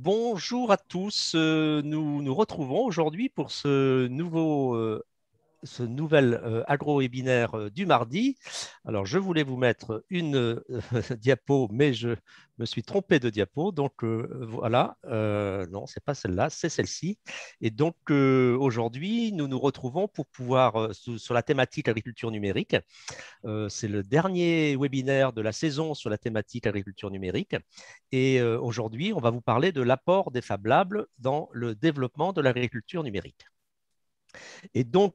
Bonjour à tous. Nous nous retrouvons aujourd'hui pour ce nouvel agro-webinaire du mardi. Alors, je voulais vous mettre une diapo, mais je me suis trompé de diapo. Donc, voilà. Non, ce n'est pas celle-là, c'est celle-ci. Et donc, aujourd'hui, nous nous retrouvons pour pouvoir, sur la thématique agriculture numérique. C'est le dernier webinaire de la saison sur la thématique agriculture numérique. Et aujourd'hui, on va vous parler de l'apport des Fab Labs dans le développement de l'agriculture numérique. Et donc,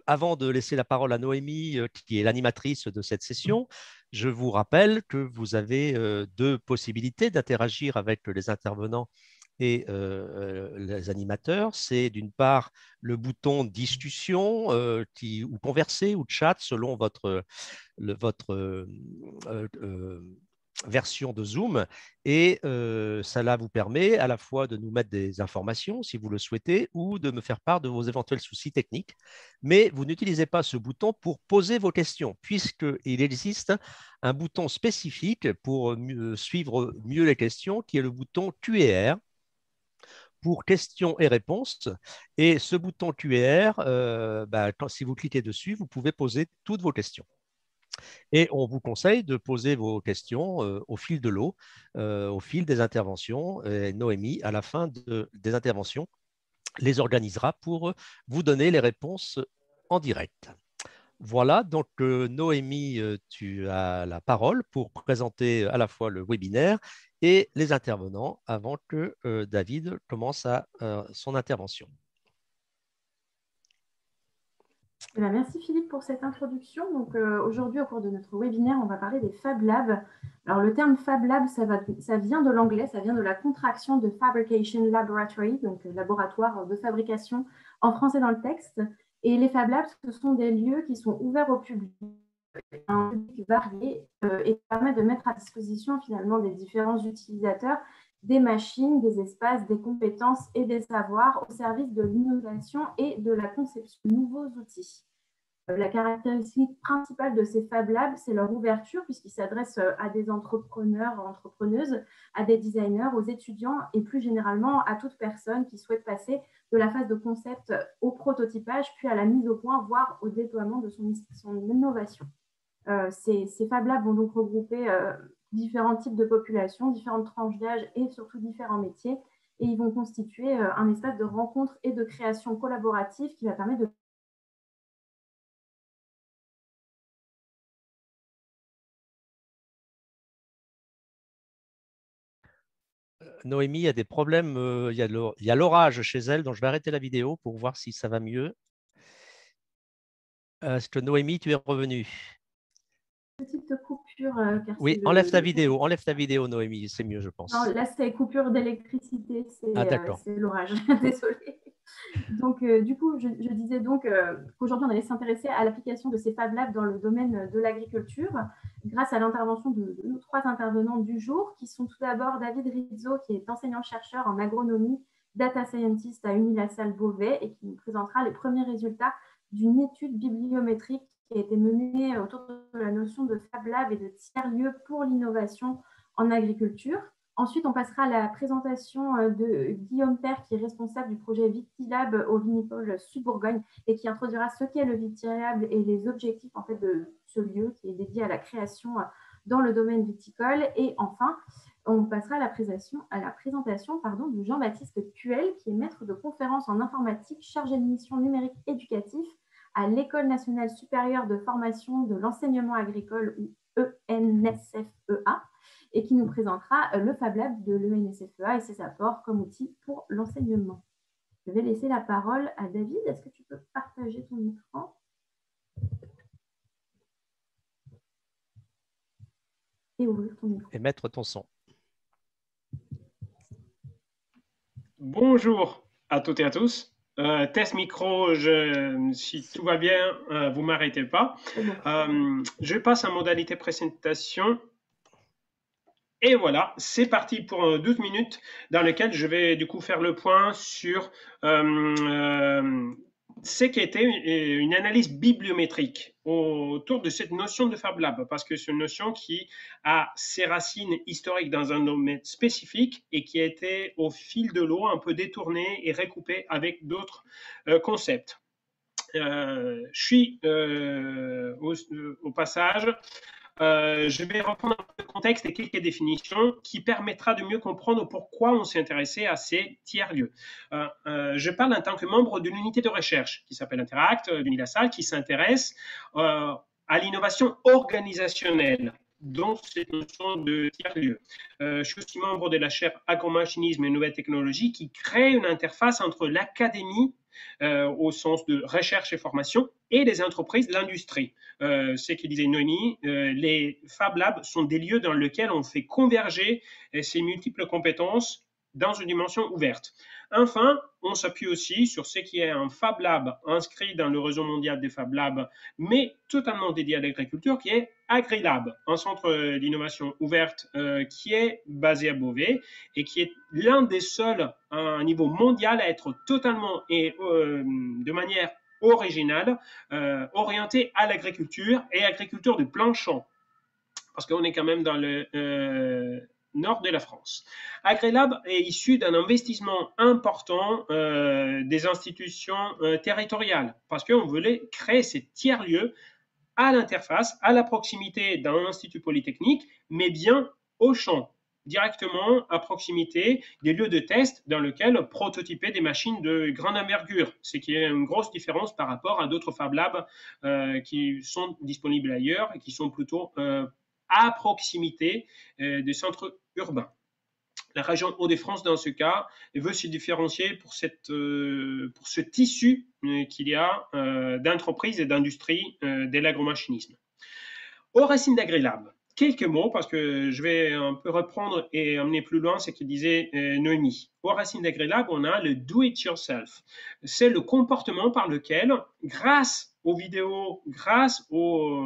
avant de laisser la parole à Noémie, qui est l'animatrice de cette session, je vous rappelle que vous avez deux possibilités d'interagir avec les intervenants et les animateurs. C'est d'une part le bouton discussion ou converser ou chat selon votre version de Zoom et cela vous permet à la fois de nous mettre des informations si vous le souhaitez ou de me faire part de vos éventuels soucis techniques. Mais vous n'utilisez pas ce bouton pour poser vos questions puisqu'il existe un bouton spécifique pour suivre mieux les questions qui est le bouton Q&R pour questions et réponses. Et ce bouton Q&R, si vous cliquez dessus, vous pouvez poser toutes vos questions. Et on vous conseille de poser vos questions au fil de l'eau, au fil des interventions. Et Noémie, à la fin des interventions, les organisera pour vous donner les réponses en direct. Voilà, donc Noémie, tu as la parole pour présenter à la fois le webinaire et les intervenants avant que David commence son intervention. Merci Philippe pour cette introduction. Donc, aujourd'hui, au cours de notre webinaire, on va parler des Fab Labs. Alors, le terme Fab Lab, ça vient de l'anglais, ça vient de la contraction de Fabrication Laboratory, donc laboratoire de fabrication en français dans le texte. Et les Fab Labs, ce sont des lieux qui sont ouverts au public, un public varié, et qui permettent de mettre à disposition finalement des différents utilisateurs des machines, des espaces, des compétences et des savoirs au service de l'innovation et de la conception de nouveaux outils. La caractéristique principale de ces Fab Labs, c'est leur ouverture, puisqu'ils s'adressent à des entrepreneurs, entrepreneuses, à des designers, aux étudiants et plus généralement à toute personne qui souhaite passer de la phase de concept au prototypage, puis à la mise au point, voire au déploiement de son innovation. Ces Fab Labs vont donc regrouper différents types de populations, différentes tranches d'âge et surtout différents métiers. Et ils vont constituer un espace de rencontre et de création collaborative qui va permettre de Noémie, il y a des problèmes, il y a l'orage chez elle, donc je vais arrêter la vidéo pour voir si ça va mieux. Est-ce que Noémie, tu es revenue? petite coupure, car Oui, enlève ta vidéo, Noémie, c'est mieux, je Non, pense. là, c'est coupure d'électricité, Ah, d'accord. c'est l'orage, désolée. Donc, du coup, je disais donc qu'aujourd'hui, on allait s'intéresser à l'application de ces Fab Labs dans le domaine de l'agriculture, grâce à l'intervention de nos trois intervenants du jour, qui sont tout d'abord David Rizzo, qui est enseignant-chercheur en agronomie, data scientist à Unilassal Beauvais, et qui nous présentera les premiers résultats d'une étude bibliométrique qui a été menée autour de la notion de Fab Lab et de tiers-lieux pour l'innovation en agriculture. Ensuite, on passera à la présentation de Guillaume Père, qui est responsable du projet Vitilab au Vinipol Sud-Bourgogne et qui introduira ce qu'est le Vitilab et les objectifs en fait, de ce lieu qui est dédié à la création dans le domaine viticole. Et enfin, on passera à la présentation de Jean-Baptiste Puel, qui est maître de conférences en informatique, chargé de mission numérique éducatif à l'École nationale supérieure de formation de l'enseignement agricole, ou ENSFEA, et qui nous présentera le Fab Lab de l'ENSFEA et ses apports comme outil pour l'enseignement. Je vais laisser la parole à David. Est-ce que tu peux partager ton écran et ouvrir ton micro? Et mettre ton son. Bonjour à toutes et à tous. Test micro, si tout va bien, vous ne m'arrêtez pas. Je passe en modalité présentation. Et voilà, c'est parti pour 12 minutes dans lesquelles je vais du coup faire le point sur c'est qui était une analyse bibliométrique autour de cette notion de Fab Lab, parce que c'est une notion qui a ses racines historiques dans un domaine spécifique et qui a été au fil de l'eau un peu détournée et recoupée avec d'autres concepts. Je suis au passage je vais reprendre un peu le contexte et quelques définitions qui permettra de mieux comprendre pourquoi on s'est intéressé à ces tiers-lieux. Je parle en tant que membre d'une unité de recherche qui s'appelle Interact, d'Unilassal, qui s'intéresse à l'innovation organisationnelle dont cette notion de tiers-lieu. Je suis aussi membre de la chaire Agromachinisme et Nouvelles Technologies qui crée une interface entre l'académie au sens de recherche et formation et les entreprises de l'industrie. C'est ce que disait Noémie, les Fab Labs sont des lieux dans lesquels on fait converger ces multiples compétences dans une dimension ouverte. Enfin, on s'appuie aussi sur ce qui est un Fab Lab inscrit dans le réseau mondial des Fab Labs, mais totalement dédié à l'agriculture, qui est AgriLab, un centre d'innovation ouverte qui est basé à Beauvais et qui est l'un des seuls à un niveau mondial à être totalement et de manière originale orienté à l'agriculture et agriculture de plein champ, parce qu'on est quand même dans le nord de la France. AgriLab est issu d'un investissement important des institutions territoriales, parce qu'on voulait créer ces tiers-lieux à l'interface, à la proximité d'un institut polytechnique, mais bien au champ, directement à proximité des lieux de test dans lesquels prototyper des machines de grande envergure, ce qui est une grosse différence par rapport à d'autres Fab Labs qui sont disponibles ailleurs et qui sont plutôt à proximité des centres urbains. La région Hauts-de-France, dans ce cas, veut se différencier pour ce tissu qu'il y a d'entreprises et d'industries de l'agromachinisme. Aux racines d'AgriLab, quelques mots, parce que je vais un peu reprendre et amener plus loin ce que disait Noémie. Aux racines d'AgriLab, on a le do-it-yourself. C'est le comportement par lequel, grâce aux vidéos, grâce aux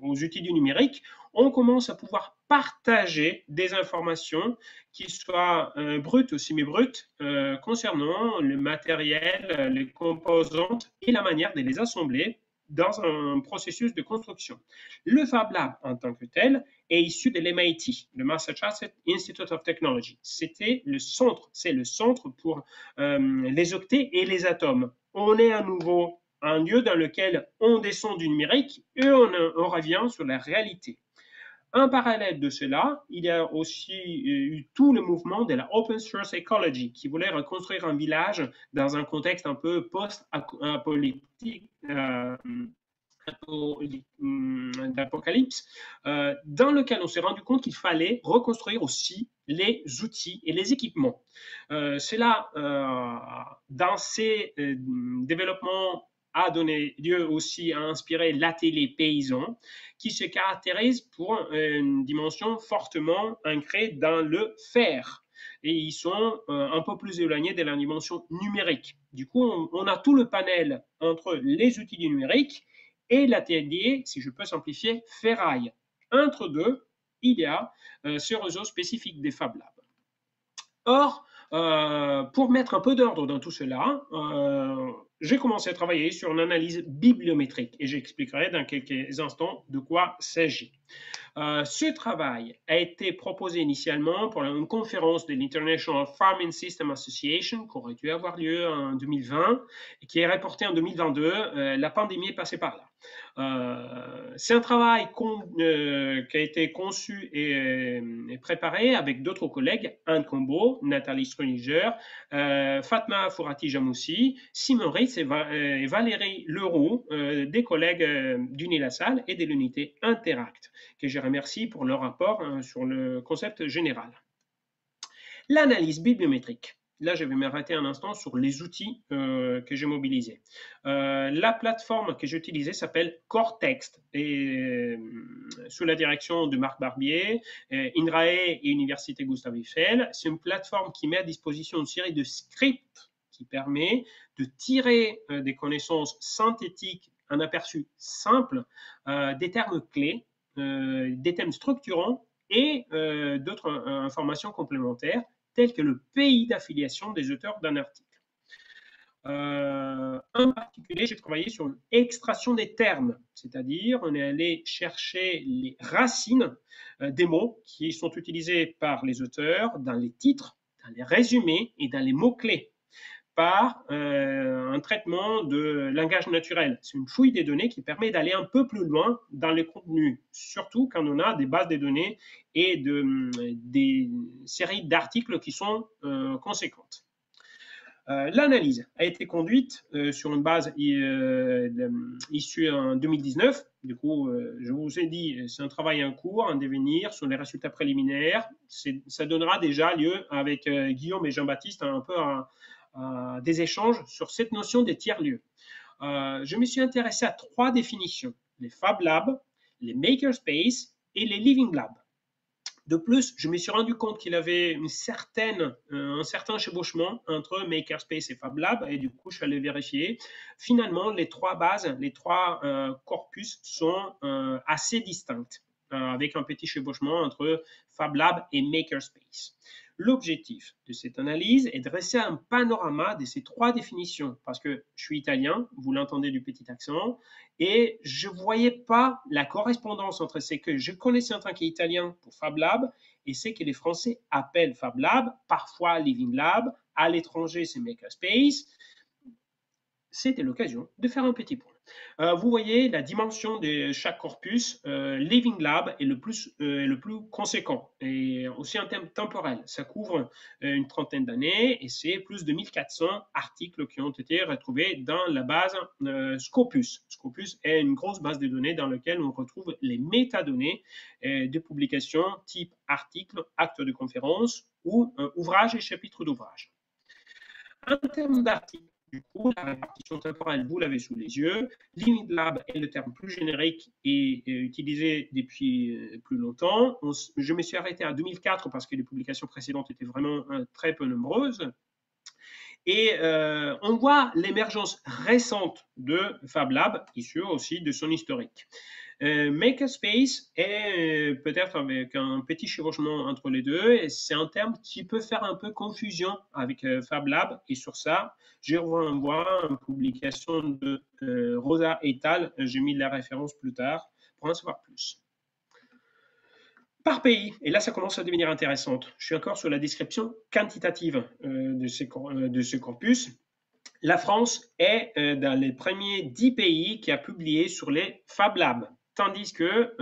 outils du numérique, on commence à pouvoir partager des informations qui soient brutes ou semi-brutes concernant le matériel, les composantes et la manière de les assembler dans un processus de construction. Le Fab Lab en tant que tel est issu de l'MIT, le Massachusetts Institute of Technology. C'est le centre pour les octets et les atomes. On est à nouveau un lieu dans lequel on descend du numérique et on revient sur la réalité. En parallèle de cela, il y a aussi eu tout le mouvement de la Open Source Ecology qui voulait reconstruire un village dans un contexte un peu post-apocalyptique, d'apocalypse, dans lequel on s'est rendu compte qu'il fallait reconstruire aussi les outils et les équipements. C'est là, dans ces développements, a donné lieu aussi à inspirer l'atelier paysan, qui se caractérise pour une dimension fortement ancrée dans le faire. Et ils sont un peu plus éloignés de la dimension numérique. Du coup, on a tout le panel entre les outils du numérique et l'atelier, si je peux simplifier, ferraille. Entre deux, il y a ce réseau spécifique des Fab Labs. Or, pour mettre un peu d'ordre dans tout cela, j'ai commencé à travailler sur une analyse bibliométrique et j'expliquerai dans quelques instants de quoi il s'agit. Ce travail a été proposé initialement pour une conférence de l'International Farming System Association qui aurait dû avoir lieu en 2020 et qui est reporté en 2022. La pandémie est passée par là. C'est un travail qui a été conçu et préparé avec d'autres collègues, Anne Combo, Nathalie Struniger, Fatma Fourati-Jamoussi, Simon Ritz et Valérie Leroux, des collègues d'Unilassal et de l'unité Interact, que je remercie pour leur rapport sur le concept général. L'analyse bibliométrique. Là, je vais m'arrêter un instant sur les outils que j'ai mobilisés. La plateforme que j'ai utilisée s'appelle Cortext, et sous la direction de Marc Barbier, INRAE et Université Gustave Eiffel. C'est une plateforme qui met à disposition une série de scripts qui permet de tirer des connaissances synthétiques, un aperçu simple des termes clés, des thèmes structurants et d'autres informations complémentaires tels que le pays d'affiliation des auteurs d'un article. En particulier, j'ai travaillé sur une extraction des termes, c'est-à-dire on est allé chercher les racines des mots qui sont utilisés par les auteurs dans les titres, dans les résumés et dans les mots-clés par un traitement de langage naturel. C'est une fouille des données qui permet d'aller un peu plus loin dans les contenus, surtout quand on a des bases de données et des séries d'articles qui sont conséquentes. L'analyse a été conduite sur une base issue en 2019. Du coup, je vous ai dit, c'est un travail en cours, en devenir, sur les résultats préliminaires. Ça donnera déjà lieu avec Guillaume et Jean-Baptiste un peu à des échanges sur cette notion des tiers-lieux. Je me suis intéressé à 3 définitions, les Fab Labs, les Makerspace et les Living Labs. De plus, je me suis rendu compte qu'il y avait un certain chevauchement entre Makerspace et Fab Lab, et du coup, je suis allé vérifier. Finalement, les 3 bases, les 3 corpus sont assez distincts, avec un petit chevauchement entre Fab Lab et Makerspace. L'objectif de cette analyse est de dresser un panorama de ces 3 définitions, parce que je suis italien, vous l'entendez du petit accent, et je ne voyais pas la correspondance entre ce que je connaissais en tant qu'italien pour Fab Lab et ce que les Français appellent Fab Lab, parfois Living Lab, à l'étranger c'est Makerspace. C'était l'occasion de faire un petit point. Vous voyez la dimension de chaque corpus. Living Lab est le plus conséquent, et aussi en termes temporels. Ça couvre une trentaine d'années et c'est plus de 1400 articles qui ont été retrouvés dans la base Scopus. Scopus est une grosse base de données dans laquelle on retrouve les métadonnées de publications type articles, actes de conférence ou ouvrages et chapitres d'ouvrages. En termes d'articles, du coup, la répartition temporelle, vous l'avez sous les yeux. Living Lab est le terme plus générique et utilisé depuis plus longtemps. Je me suis arrêté à 2004 parce que les publications précédentes étaient vraiment très peu nombreuses. Et on voit l'émergence récente de Fab Lab, issue aussi de son historique. Makerspace est peut-être avec un petit chevauchement entre les deux, et c'est un terme qui peut faire un peu confusion avec Fab Lab, et sur ça, je renvoie à une publication de Rosa et al. J'ai mis la référence plus tard pour en savoir plus. Par pays, et là ça commence à devenir intéressante, je suis encore sur la description quantitative de ce corpus. La France est dans les premiers 10 pays qui a publié sur les Fab Labs, tandis que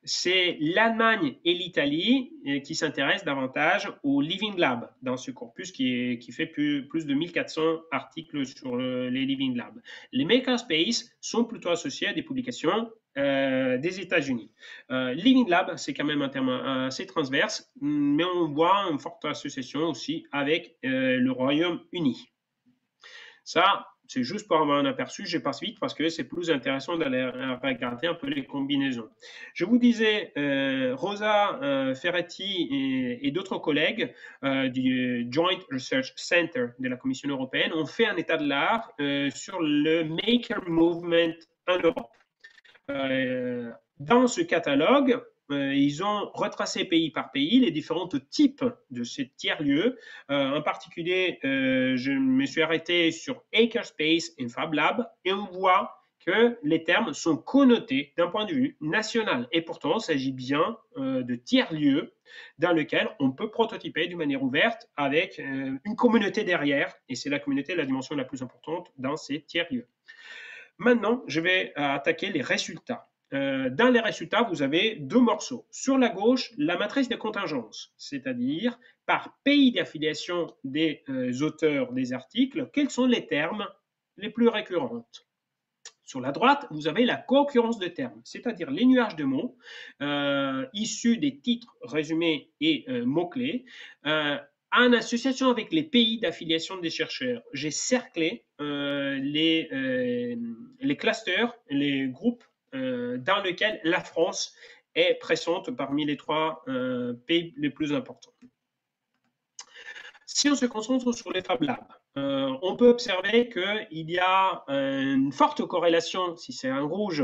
c'est l'Allemagne et l'Italie qui s'intéressent davantage au Living Lab dans ce corpus qui fait plus de 1400 articles sur les Living Lab. Les Makerspace sont plutôt associés à des publications des États-Unis. Living Lab, c'est quand même un terme assez transverse, mais on voit une forte association aussi avec le Royaume-Uni. Ça, c'est juste pour avoir un aperçu, je passe vite parce que c'est plus intéressant d'aller regarder un peu les combinaisons. Je vous disais, Rosa Ferretti et d'autres collègues du Joint Research Center de la Commission européenne ont fait un état de l'art sur le Maker Movement en Europe. Dans ce catalogue, ils ont retracé pays par pays les différents types de ces tiers-lieux. En particulier, je me suis arrêté sur Makerspace et Fab Lab, et on voit que les termes sont connotés d'un point de vue national. Et pourtant, il s'agit bien de tiers-lieux dans lesquels on peut prototyper d'une manière ouverte avec une communauté derrière, et c'est la communauté la dimension la plus importante dans ces tiers-lieux. Maintenant, je vais attaquer les résultats. Dans les résultats, vous avez 2 morceaux. Sur la gauche, la matrice de contingence, c'est-à-dire par pays d'affiliation des auteurs des articles, quels sont les termes les plus récurrents. Sur la droite, vous avez la co-occurrence de termes, c'est-à-dire les nuages de mots issus des titres, résumés et mots-clés, en association avec les pays d'affiliation des chercheurs. J'ai cerclé les clusters, les groupes dans lesquels la France est présente parmi les 3 pays les plus importants. Si on se concentre sur les Fab Labs, on peut observer qu'il y a une forte corrélation si c'est un rouge,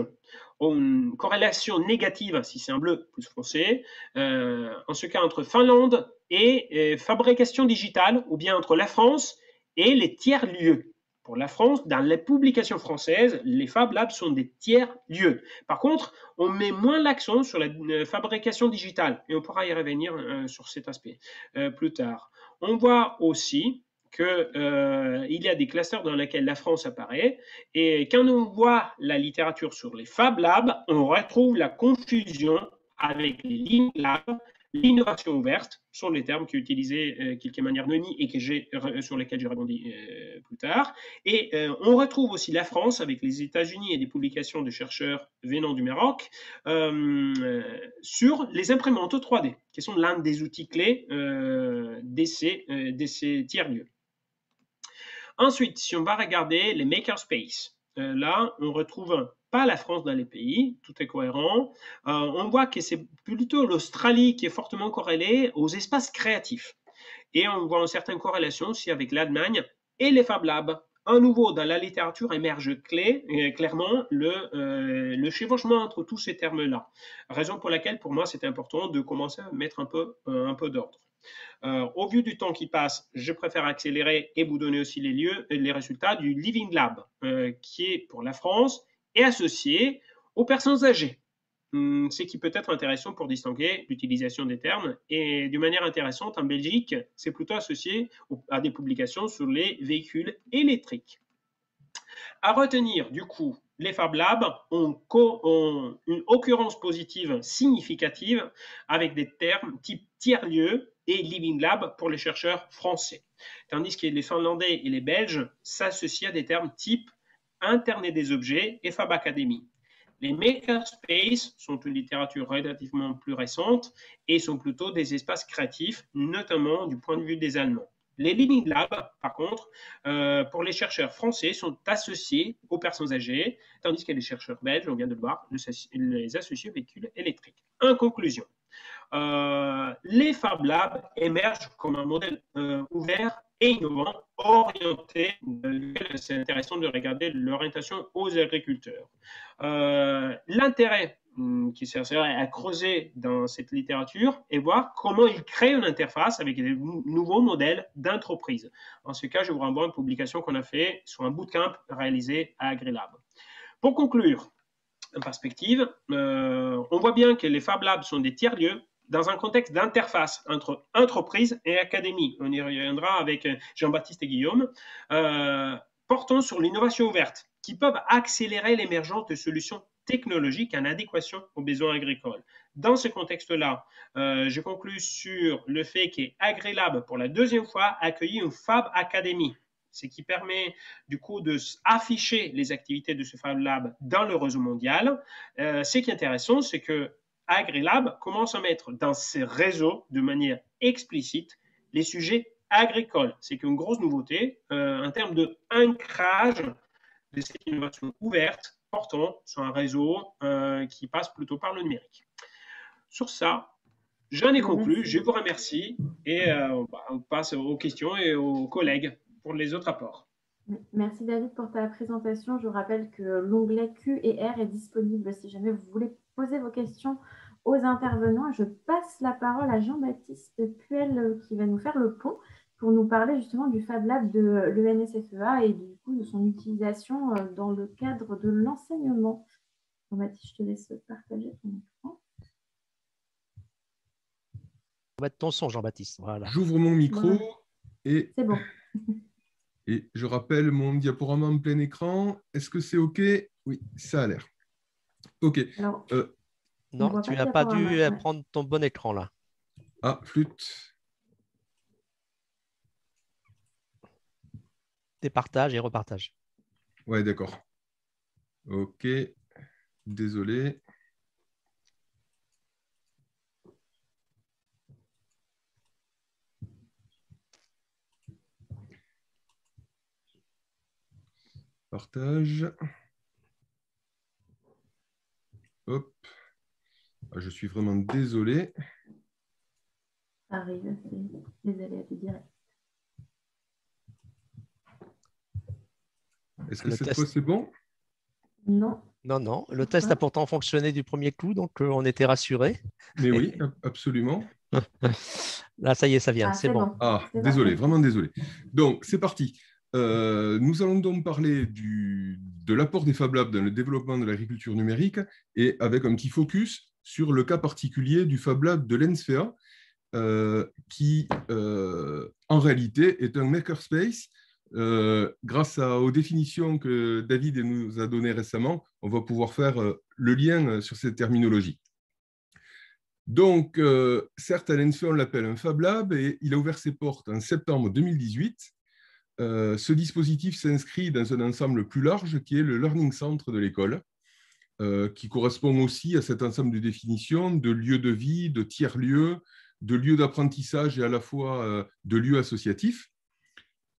ou une corrélation négative si c'est un bleu plus foncé, en ce cas entre Finlande et fabrication digitale, ou bien entre la France et les tiers-lieux. Pour la France, dans les publications françaises, les Fab Labs sont des tiers-lieux. Par contre, on met moins l'accent sur la fabrication digitale, et on pourra y revenir sur cet aspect plus tard. On voit aussi qu'il y a des clusters dans lesquels la France apparaît, et quand on voit la littérature sur les Fab Labs, on retrouve la confusion avec les Lean Labs. L'innovation ouverte sont les termes qu'utilisait Kilkeman Yardeni et sur lesquels j'ai rebondi plus tard. Et on retrouve aussi la France avec les États-Unis et des publications de chercheurs venant du Maroc sur les imprimantes 3D, qui sont l'un des outils clés de ces tiers-lieux. Ensuite, si on va regarder les makerspaces, là, on retrouve pas la France dans les pays, tout est cohérent. On voit que c'est plutôt l'Australie qui est fortement corrélée aux espaces créatifs. Et on voit une certaine corrélation aussi avec l'Allemagne et les Fab Labs. À nouveau, dans la littérature émerge clairement le chevauchement entre tous ces termes-là. Raison pour laquelle, pour moi, c'est important de commencer à mettre un peu d'ordre. Au vu du temps qui passe, je préfère accélérer et vous donner aussi les résultats du Living Lab, qui est pour la France et associé aux personnes âgées. Ce qui peut être intéressant pour distinguer l'utilisation des termes. Et d'une manière intéressante, en Belgique, c'est plutôt associé à des publications sur les véhicules électriques. À retenir, du coup, les Fab Labs ont une occurrence positive significative avec des termes type tiers-lieu et Living Lab pour les chercheurs français. Tandis que les Finlandais et les Belges s'associent à des termes type Internet des objets et Fab Academy. Les makerspaces sont une littérature relativement plus récente et sont plutôt des espaces créatifs, notamment du point de vue des Allemands. Les Living Labs, par contre, pour les chercheurs français, sont associés aux personnes âgées, tandis que les chercheurs belges, on vient de le voir, les associent aux véhicules électriques. En conclusion, les Fab Labs émergent comme un modèle ouvert et innovant, orienté, c'est intéressant de regarder l'orientation aux agriculteurs. L'intérêt qui serait à creuser dans cette littérature et voir comment ils créent une interface avec des nouveaux modèles d'entreprise. En ce cas, je vous renvoie à une publication qu'on a fait sur un bootcamp réalisé à AgriLab. Pour conclure, en perspective, on voit bien que les Fab Labs sont des tiers-lieux dans un contexte d'interface entre entreprise et académie. On y reviendra avec Jean-Baptiste et Guillaume, portant sur l'innovation ouverte, qui peuvent accélérer l'émergence de solutions technologiques en adéquation aux besoins agricoles. Dans ce contexte-là, je conclus sur le fait qu'AgriLab, pour la deuxième fois, a accueilli une Fab Academy, ce qui permet du coup d'afficher les activités de ce Fab Lab dans le réseau mondial. Ce qui est intéressant, c'est que AgriLab commence à mettre dans ses réseaux de manière explicite les sujets agricoles. C'est une grosse nouveauté en termes d'ancrage de cette innovation ouverte portant sur un réseau qui passe plutôt par le numérique. Sur ça, j'en ai conclu. Je vous remercie et on passe aux questions et aux collègues pour les autres apports. Merci David pour ta présentation. Je vous rappelle que l'onglet Q&R est disponible si jamais vous voulez poser vos questions aux intervenants. Je passe la parole à Jean-Baptiste Puel qui va nous faire le pont pour nous parler justement du Fab Lab de l'ENSFEA et du coup de son utilisation dans le cadre de l'enseignement. Jean-Baptiste, je te laisse partager ton écran. On va mettre ton son, Jean-Baptiste. Voilà. J'ouvre mon micro et c'est bon. Et je rappelle mon diaporama en plein écran. Est-ce que c'est OK? Oui, ça a l'air. OK. Alors, non, tu n'as pas dû prendre ton bon écran là. Ah, flûte. Départage et repartage. Ouais, d'accord. OK. Désolé. Partage. Hop. Ah, je suis vraiment désolé. Ça arrive, c'est les aléas du direct. Est-ce que cette fois c'est bon? Non. Non. Le test a pourtant fonctionné du premier coup, donc on était rassurés. Mais oui, absolument. Là, ça y est, ça vient, Ah, c'est bon. Ah, C'est désolé, parfait. vraiment désolé. Donc, c'est parti. Nous allons donc parler de l'apport des Fab Labs dans le développement de l'agriculture numérique et avec un petit focus sur le cas particulier du Fab Lab de l'ENSFEA, qui, en réalité, est un makerspace. Grâce aux définitions que David nous a données récemment, on va pouvoir faire le lien sur cette terminologie. Donc, certes, à l'ENSFEA, on l'appelle un Fab Lab et il a ouvert ses portes en septembre 2018. Ce dispositif s'inscrit dans un ensemble plus large qui est le Learning Center de l'école, qui correspond aussi à cet ensemble de définitions de lieux de vie, de tiers-lieux, de lieux d'apprentissage et à la fois de lieux associatifs.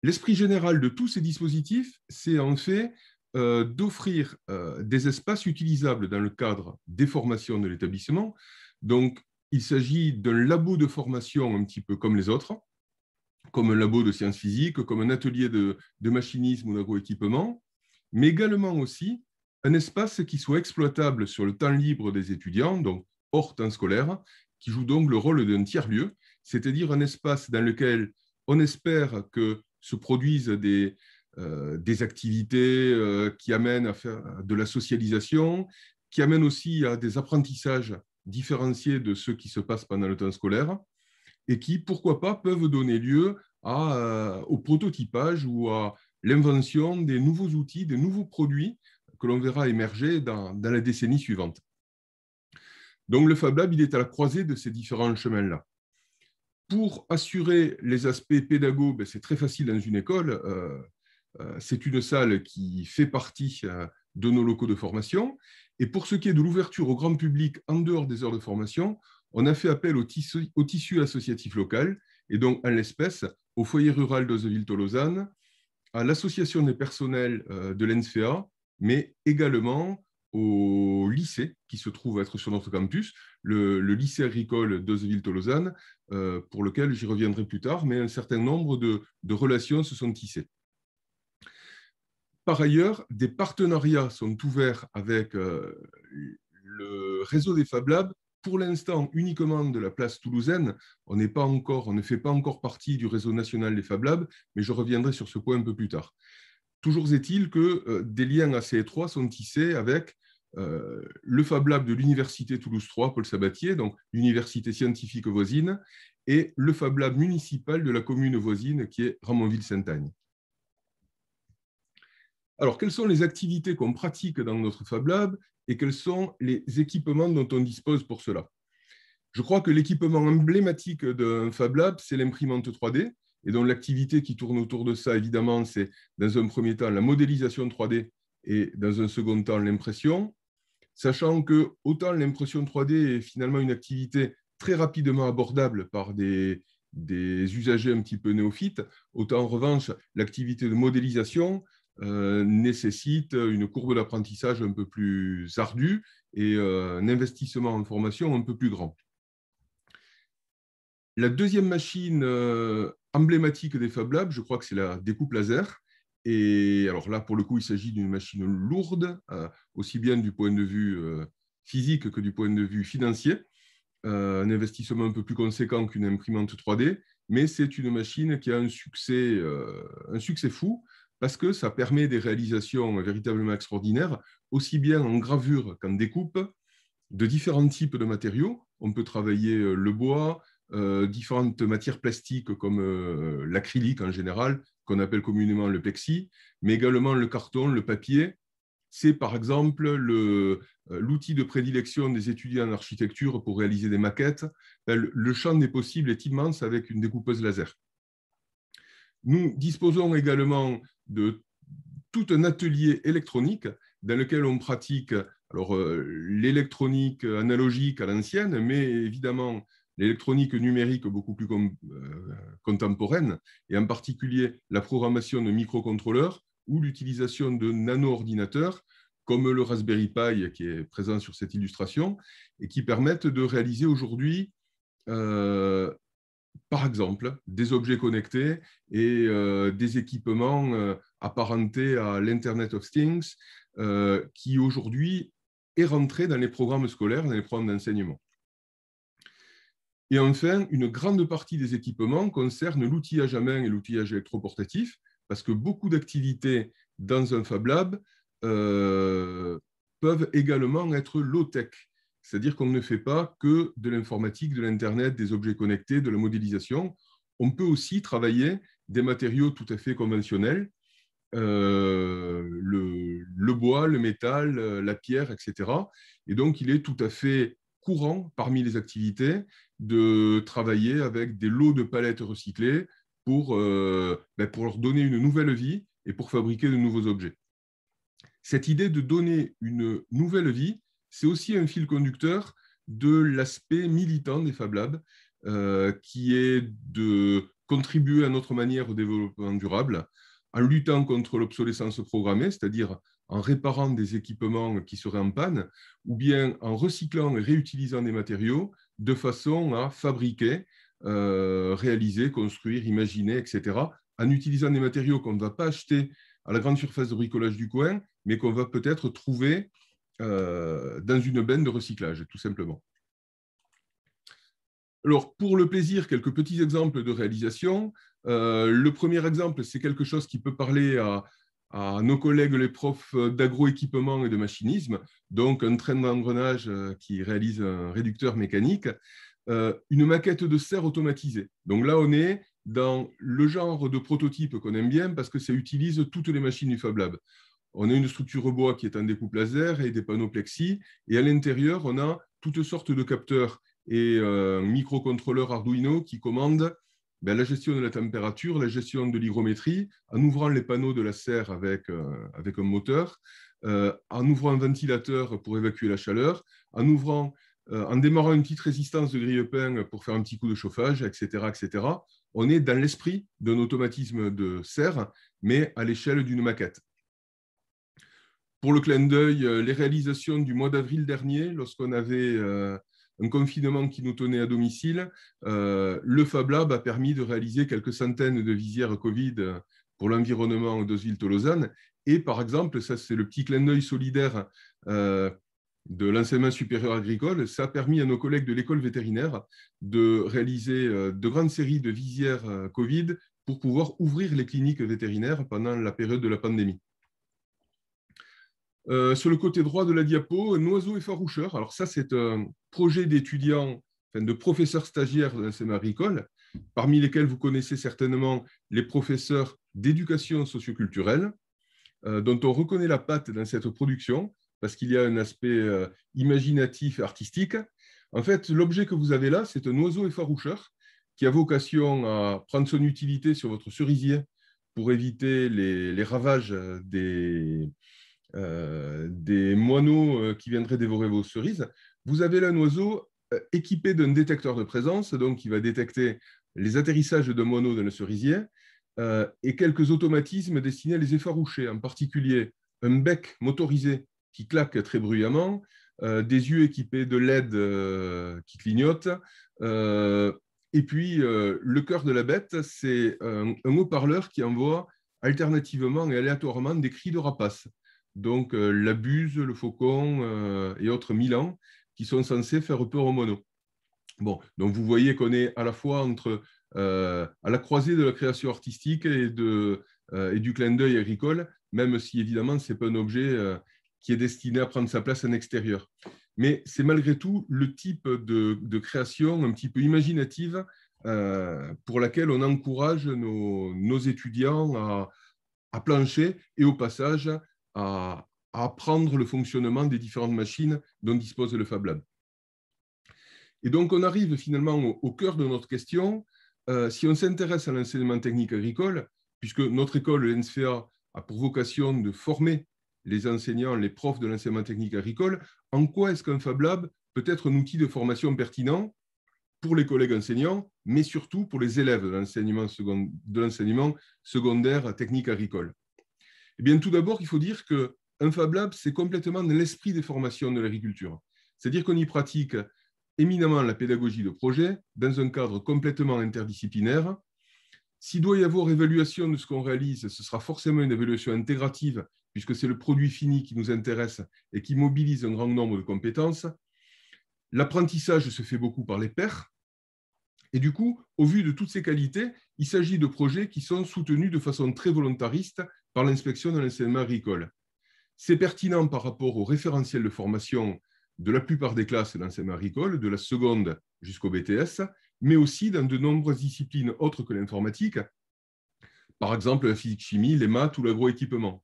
L'esprit général de tous ces dispositifs, c'est en fait d'offrir des espaces utilisables dans le cadre des formations de l'établissement. Donc, il s'agit d'un labo de formation un petit peu comme les autres, comme un labo de sciences physiques, comme un atelier de machinisme ou d'agroéquipement, mais également aussi un espace qui soit exploitable sur le temps libre des étudiants, donc hors temps scolaire, qui joue donc le rôle d'un tiers-lieu, c'est-à-dire un espace dans lequel on espère que se produisent des activités qui amènent à faire de la socialisation, qui amènent aussi à des apprentissages différenciés de ceux qui se passent pendant le temps scolaire, et qui, pourquoi pas, peuvent donner lieu au prototypage ou à l'invention des nouveaux outils, des nouveaux produits que l'on verra émerger dans la décennie suivante. Donc le Fab Lab, il est à la croisée de ces différents chemins-là. Pour assurer les aspects pédagogiques, ben, c'est très facile dans une école. C'est une salle qui fait partie de nos locaux de formation. Et pour ce qui est de l'ouverture au grand public en dehors des heures de formation, on a fait appel au tissu associatif local, et donc en l'espèce au foyer rural d'Ozeville-Tolosane, à l'association des personnels de l'ENSFEA, mais également au lycée qui se trouve être sur notre campus, le lycée agricole d'Ozeville-Tolosane, pour lequel j'y reviendrai plus tard, mais un certain nombre de relations se sont tissées. Par ailleurs, des partenariats sont ouverts avec le réseau des Fab Labs, pour l'instant uniquement de la place toulousaine. On ne fait pas encore partie du réseau national des Fab Labs, mais je reviendrai sur ce point un peu plus tard. Toujours est-il que des liens assez étroits sont tissés avec le Fab Lab de l'Université Toulouse 3, Paul Sabatier, donc l'université scientifique voisine, et le Fab Lab municipal de la commune voisine qui est Ramonville-Sainte-Agne. Alors, quelles sont les activités qu'on pratique dans notre Fab Lab et quels sont les équipements dont on dispose pour cela? Je crois que l'équipement emblématique d'un Fab Lab, c'est l'imprimante 3D, et donc l'activité qui tourne autour de ça, évidemment, c'est dans un premier temps la modélisation 3D et dans un second temps l'impression, sachant que autant l'impression 3D est finalement une activité très rapidement abordable par des usagers un petit peu néophytes, autant en revanche, l'activité de modélisation nécessite une courbe d'apprentissage un peu plus ardue et un investissement en formation un peu plus grand. La deuxième machine emblématique des Fab Labs, je crois que c'est la découpe laser. Et alors là, pour le coup, il s'agit d'une machine lourde, aussi bien du point de vue physique que du point de vue financier. Un investissement un peu plus conséquent qu'une imprimante 3D, mais c'est une machine qui a un succès fou, parce que ça permet des réalisations véritablement extraordinaires, aussi bien en gravure qu'en découpe, de différents types de matériaux. On peut travailler le bois, différentes matières plastiques comme l'acrylique en général, qu'on appelle communément le plexi, mais également le carton, le papier. C'est par exemple l'outil de prédilection des étudiants en architecture pour réaliser des maquettes. Le champ des possibles est immense avec une découpeuse laser. Nous disposons également de tout un atelier électronique dans lequel on pratique l'électronique analogique à l'ancienne, mais évidemment l'électronique numérique beaucoup plus contemporaine, et en particulier la programmation de microcontrôleurs ou l'utilisation de nano-ordinateurs comme le Raspberry Pi qui est présent sur cette illustration et qui permettent de réaliser aujourd'hui par exemple, des objets connectés et des équipements apparentés à l'Internet of Things qui aujourd'hui est rentré dans les programmes scolaires, dans les programmes d'enseignement. Et enfin, une grande partie des équipements concerne l'outillage à main et l'outillage électroportatif, parce que beaucoup d'activités dans un Fab Lab peuvent également être low-tech. C'est-à-dire qu'on ne fait pas que de l'informatique, de l'Internet, des objets connectés, de la modélisation. On peut aussi travailler des matériaux tout à fait conventionnels, le bois, le métal, la pierre, etc. Et donc, il est tout à fait courant parmi les activités de travailler avec des lots de palettes recyclées pour leur donner une nouvelle vie et pour fabriquer de nouveaux objets. Cette idée de donner une nouvelle vie, c'est aussi un fil conducteur de l'aspect militant des Fab Labs, qui est de contribuer à notre manière au développement durable, en luttant contre l'obsolescence programmée, c'est-à-dire en réparant des équipements qui seraient en panne, ou bien en recyclant et réutilisant des matériaux de façon à fabriquer, réaliser, construire, imaginer, etc., en utilisant des matériaux qu'on ne va pas acheter à la grande surface de bricolage du coin, mais qu'on va peut-être trouver dans une benne de recyclage, tout simplement. Alors, pour le plaisir, quelques petits exemples de réalisation. Le premier exemple, c'est quelque chose qui peut parler à nos collègues, les profs d'agroéquipement et de machinisme, donc un train d'engrenage qui réalise un réducteur mécanique, une maquette de serre automatisée. Donc là, on est dans le genre de prototype qu'on aime bien parce que ça utilise toutes les machines du Fab Lab. On a une structure bois qui est en découpe laser et des panneaux plexi, et à l'intérieur, on a toutes sortes de capteurs et un microcontrôleur Arduino qui commande la gestion de la température, la gestion de l'hygrométrie, en ouvrant les panneaux de la serre avec un moteur, en ouvrant un ventilateur pour évacuer la chaleur, en démarrant une petite résistance de grille-pain pour faire un petit coup de chauffage, etc., etc. On est dans l'esprit d'un automatisme de serre, mais à l'échelle d'une maquette. Pour le clin d'œil, les réalisations du mois d'avril dernier, lorsqu'on avait un confinement qui nous tenait à domicile, le Fab Lab a permis de réaliser quelques centaines de visières Covid pour l'environnement d'Oswil-Tolosane. Et par exemple, ça c'est le petit clin d'œil solidaire de l'enseignement supérieur agricole, ça a permis à nos collègues de l'école vétérinaire de réaliser de grandes séries de visières Covid pour pouvoir ouvrir les cliniques vétérinaires pendant la période de la pandémie. Sur le côté droit de la diapo, un oiseau effaroucheur. Alors ça, c'est un projet d'étudiants, enfin de professeurs stagiaires de l'enseignement agricole, parmi lesquels vous connaissez certainement les professeurs d'éducation socioculturelle, dont on reconnaît la patte dans cette production, parce qu'il y a un aspect imaginatif et artistique. En fait, l'objet que vous avez là, c'est un oiseau effaroucheur qui a vocation à prendre son utilité sur votre cerisier pour éviter les ravages des moineaux qui viendraient dévorer vos cerises. Vous avez là un oiseau équipé d'un détecteur de présence, donc il va détecter les atterrissages de moineaux dans le cerisier, et quelques automatismes destinés à les effaroucher, en particulier un bec motorisé qui claque très bruyamment, des yeux équipés de LED qui clignotent, et puis le cœur de la bête, c'est un haut-parleur qui envoie alternativement et aléatoirement des cris de rapaces. Donc la buse, le faucon et autres milans qui sont censés faire peur aux moineaux. Bon, donc vous voyez qu'on est à la fois à la croisée de la création artistique et du clin d'œil agricole, même si évidemment ce n'est pas un objet qui est destiné à prendre sa place en extérieur. Mais c'est malgré tout le type de création un petit peu imaginative pour laquelle on encourage nos étudiants à plancher et au passage à apprendre le fonctionnement des différentes machines dont dispose le Fab Lab. Et donc, on arrive finalement au cœur de notre question. Si on s'intéresse à l'enseignement technique agricole, puisque notre école, l'ENSFEA, a pour vocation de former les enseignants, les profs de l'enseignement technique agricole, en quoi est-ce qu'un Fab Lab peut être un outil de formation pertinent pour les collègues enseignants, mais surtout pour les élèves de l'enseignement secondaire technique agricole? Eh bien, tout d'abord, il faut dire qu'un Fab Lab, c'est complètement dans l'esprit des formations de l'agriculture. C'est-à-dire qu'on y pratique éminemment la pédagogie de projet dans un cadre complètement interdisciplinaire. S'il doit y avoir évaluation de ce qu'on réalise, ce sera forcément une évaluation intégrative, puisque c'est le produit fini qui nous intéresse et qui mobilise un grand nombre de compétences. L'apprentissage se fait beaucoup par les pairs, Et du coup, au vu de toutes ces qualités, il s'agit de projets qui sont soutenus de façon très volontariste par l'inspection de l'enseignement agricole. C'est pertinent par rapport au référentiel de formation de la plupart des classes d'enseignement agricole, de la seconde jusqu'au BTS, mais aussi dans de nombreuses disciplines autres que l'informatique, par exemple la physique-chimie, les maths ou l'agroéquipement.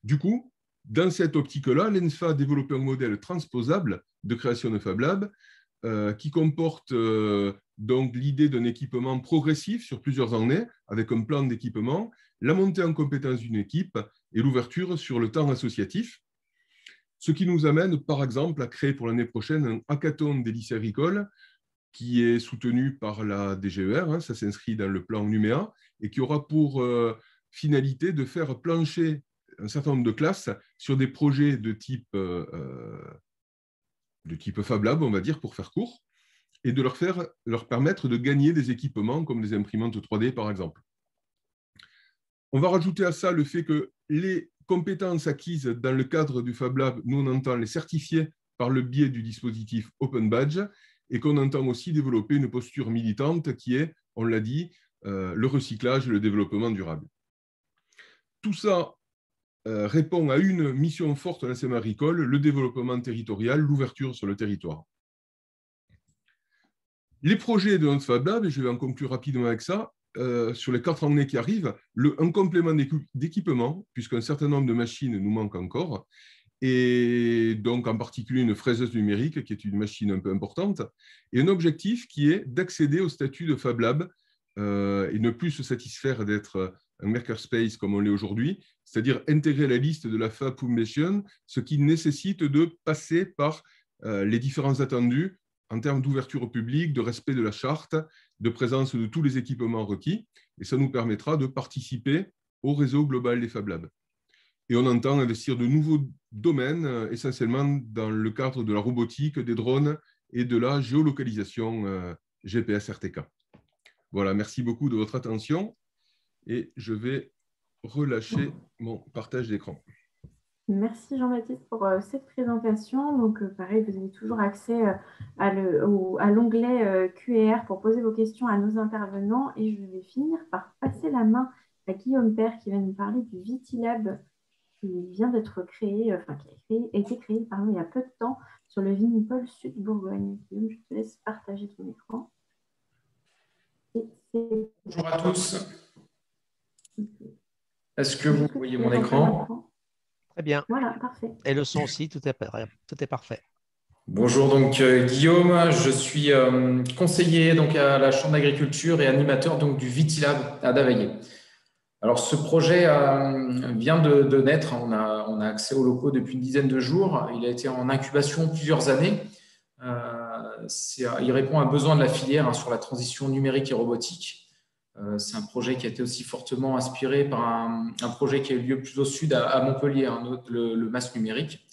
Du coup, dans cette optique-là, l'ENSFA a développé un modèle transposable de création de Fab Lab qui comporte donc l'idée d'un équipement progressif sur plusieurs années, avec un plan d'équipement, la montée en compétence d'une équipe et l'ouverture sur le temps associatif. Ce qui nous amène, par exemple, à créer pour l'année prochaine un hackathon des lycées agricoles qui est soutenu par la DGER, ça s'inscrit dans le plan Numéa, et qui aura pour finalité de faire plancher un certain nombre de classes sur des projets de type Fab Lab, on va dire, pour faire court, et de leur permettre de gagner des équipements comme des imprimantes 3D, par exemple. On va rajouter à ça le fait que les compétences acquises dans le cadre du Fab Lab, nous, on entend les certifier par le biais du dispositif Open Badge et qu'on entend aussi développer une posture militante qui est, on l'a dit, le recyclage et le développement durable. Tout ça répond à une mission forte de l'enseignement agricole, le développement territorial, l'ouverture sur le territoire. Les projets de notre Fab Lab, et je vais en conclure rapidement avec ça, sur les 4 années qui arrivent, un complément d'équipement, puisqu'un certain nombre de machines nous manquent encore, et donc en particulier une fraiseuse numérique, qui est une machine un peu importante, et un objectif qui est d'accéder au statut de Fab Lab et ne plus se satisfaire d'être un makerspace comme on l'est aujourd'hui, c'est-à-dire intégrer la liste de la Fab Foundation, ce qui nécessite de passer par les différents attendus en termes d'ouverture au public, de respect de la charte, de présence de tous les équipements requis, et ça nous permettra de participer au réseau global des Fab Labs. Et on entend investir de nouveaux domaines, essentiellement dans le cadre de la robotique, des drones et de la géolocalisation GPS-RTK. Voilà, merci beaucoup de votre attention et je vais relâcher mon partage d'écran. Merci Jean-Baptiste pour cette présentation. Donc, pareil, vous avez toujours accès à l'onglet Q&R pour poser vos questions à nos intervenants. Et je vais finir par passer la main à Guillaume Père qui va nous parler du Vitilab qui vient d'être créé, enfin qui a été créé il y a peu de temps sur le Vinipol Sud Bourgogne. Guillaume, je te laisse partager ton écran. Bonjour à tous. Est-ce que vous voyez mon écran ? Très bien. Voilà, parfait. Et le son aussi, tout est parfait. Bonjour, donc Guillaume, je suis conseiller donc, à la Chambre d'agriculture et animateur donc, du Vitilab à Davaillé. Alors, ce projet vient de naître. On a accès aux locaux depuis une dizaine de jours. Il a été en incubation plusieurs années. Il répond à un besoin de la filière sur la transition numérique et robotique. C'est un projet qui a été aussi fortement inspiré par un projet qui a eu lieu plus au sud, à Montpellier, le MAS numérique.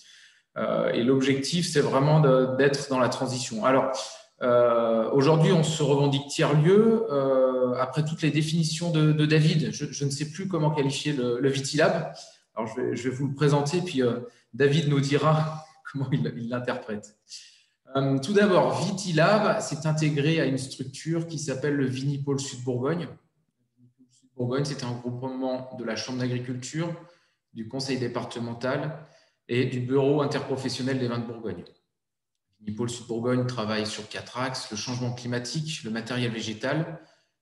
Et l'objectif, c'est vraiment d'être dans la transition. Alors, aujourd'hui, on se revendique tiers-lieu. Après toutes les définitions de David, je ne sais plus comment qualifier le Vitilab. Alors, je vais vous le présenter, puis David nous dira comment il l'interprète. Tout d'abord, Vitilab s'est intégré à une structure qui s'appelle le Vinipol Sud Bourgogne. Sud Bourgogne, c'est un regroupement de la Chambre d'agriculture, du Conseil départemental et du Bureau interprofessionnel des vins de Bourgogne. Vinipol Sud Bourgogne travaille sur 4 axes, le changement climatique, le matériel végétal,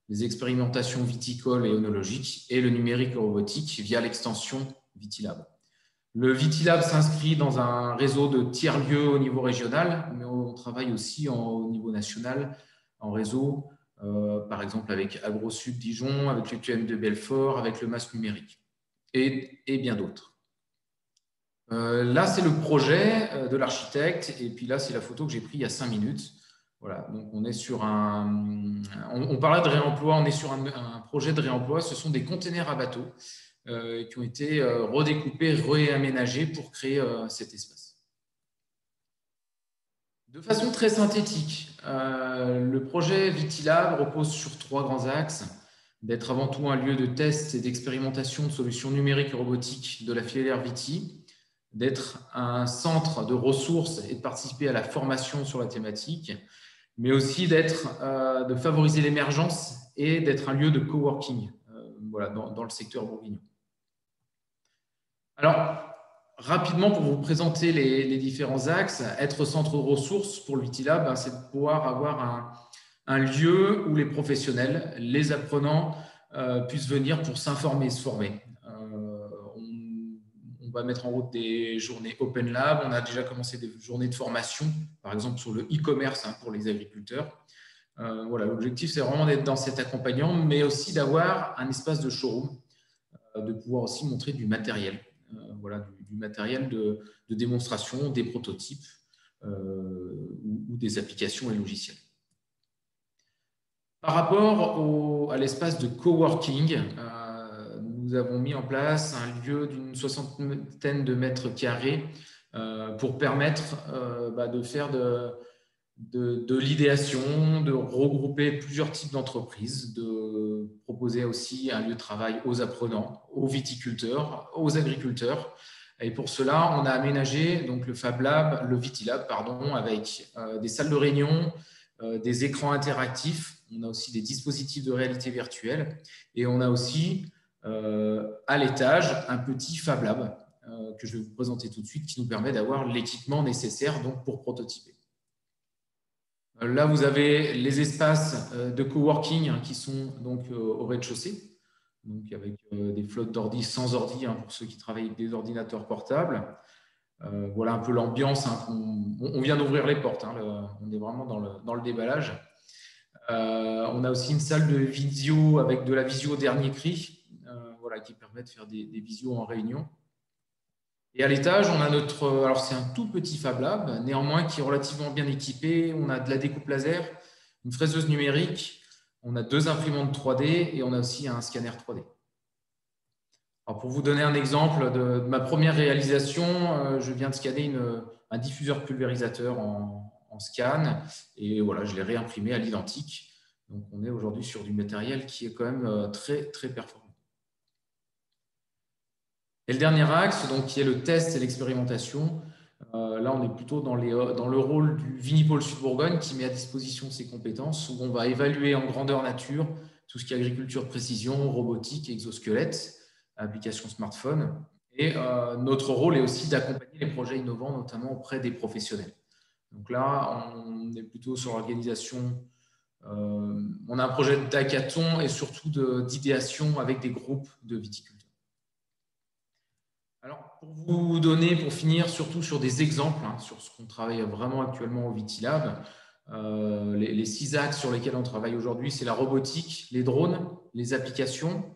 les expérimentations viticoles et œnologiques et le numérique et robotique via l'extension Vitilab. Le Vitilab s'inscrit dans un réseau de tiers-lieux au niveau régional, mais on travaille aussi au niveau national, en réseau, par exemple avec AgroSud Dijon, avec le QM de Belfort, avec le MAS numérique et bien d'autres. Là, c'est le projet de l'architecte, et puis là, c'est la photo que j'ai prise il y a 5 minutes. Voilà, donc on est sur on parlait de réemploi, on est sur un projet de réemploi. Ce sont des containers à bateau qui ont été redécoupés, réaménagés pour créer cet espace. De façon très synthétique, le projet Vitilab repose sur 3 grands axes. D'être avant tout un lieu de test et d'expérimentation de solutions numériques et robotiques de la filière Viti, d'être un centre de ressources et de participer à la formation sur la thématique, mais aussi de favoriser l'émergence et d'être un lieu de coworking voilà, dans le secteur bourguignon. Alors, rapidement, pour vous présenter les différents axes, être centre de ressources pour le Vitilab, c'est de pouvoir avoir un lieu où les professionnels, les apprenants puissent venir pour s'informer et se former. On va mettre en route des journées Open Lab. On a déjà commencé des journées de formation, par exemple sur le e-commerce pour les agriculteurs. Voilà, l'objectif, c'est vraiment d'être dans cet accompagnement, mais aussi d'avoir un espace de showroom, de pouvoir aussi montrer du matériel. Voilà, du matériel de démonstration, des prototypes ou des applications et logiciels. Par rapport à l'espace de coworking, nous avons mis en place un lieu d'une 60aine de mètres carrés pour permettre de faire de l'idéation, de regrouper plusieurs types d'entreprises, de proposer aussi un lieu de travail aux apprenants, aux viticulteurs, aux agriculteurs. Et pour cela, on a aménagé donc le Fab Lab, le Vitilab, pardon, avec des salles de réunion, des écrans interactifs. On a aussi des dispositifs de réalité virtuelle et on a aussi à l'étage un petit Fab Lab que je vais vous présenter tout de suite qui nous permet d'avoir l'équipement nécessaire donc, pour prototyper. Là, vous avez les espaces de coworking qui sont donc au rez-de-chaussée, donc avec des flottes d'ordi sans ordi pour ceux qui travaillent avec des ordinateurs portables. Voilà un peu l'ambiance. On vient d'ouvrir les portes. On est vraiment dans le déballage. On a aussi une salle de visio avec de la visio au dernier cri, voilà, qui permet de faire des visios en réunion. Et à l'étage, on a alors c'est un tout petit Fab Lab, néanmoins qui est relativement bien équipé. On a de la découpe laser, une fraiseuse numérique, on a 2 imprimantes 3D et on a aussi un scanner 3D. Alors pour vous donner un exemple de ma première réalisation, je viens de scanner un diffuseur pulvérisateur en scan et voilà, je l'ai réimprimé à l'identique. Donc on est aujourd'hui sur du matériel qui est quand même très, très performant. Et le dernier axe, donc, qui est le test et l'expérimentation, là, on est plutôt dans le rôle du Vinipôle Sud-Bourgogne qui met à disposition ses compétences, où on va évaluer en grandeur nature tout ce qui est agriculture de précision, robotique, exosquelette, application smartphone. Et notre rôle est aussi d'accompagner les projets innovants, notamment auprès des professionnels. Donc là, on est plutôt sur l'organisation. On a un projet d'hackathon et surtout d'idéation avec des groupes de viticulteurs. Alors, pour finir, surtout sur des exemples, sur ce qu'on travaille vraiment actuellement au Vitilab, les 6 axes sur lesquels on travaille aujourd'hui, c'est la robotique, les drones, les applications,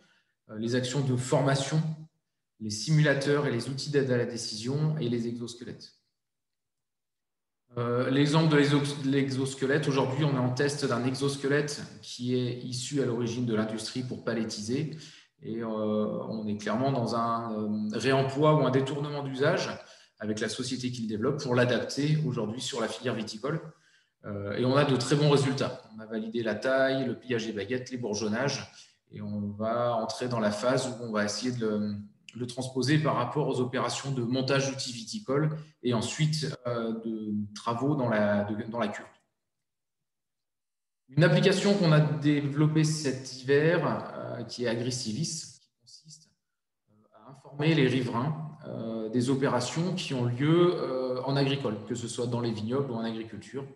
les actions de formation, les simulateurs et les outils d'aide à la décision et les exosquelettes. L'exemple de l'exosquelette, aujourd'hui, on est en test d'un exosquelette qui est issu à l'origine de l'industrie pour palettiser. Et on est clairement dans un réemploi ou un détournement d'usage avec la société qui le développe pour l'adapter aujourd'hui sur la filière viticole. Et on a de très bons résultats. On a validé la taille, le pliage des baguettes, les bourgeonnages. Et on va entrer dans la phase où on va essayer de le transposer par rapport aux opérations de montage d'outils viticoles et ensuite de travaux dans la cuve. Une application qu'on a développée cet hiver, qui est Agricivis, qui consiste à informer les riverains des opérations qui ont lieu en agricole, que ce soit dans les vignobles ou en agriculture.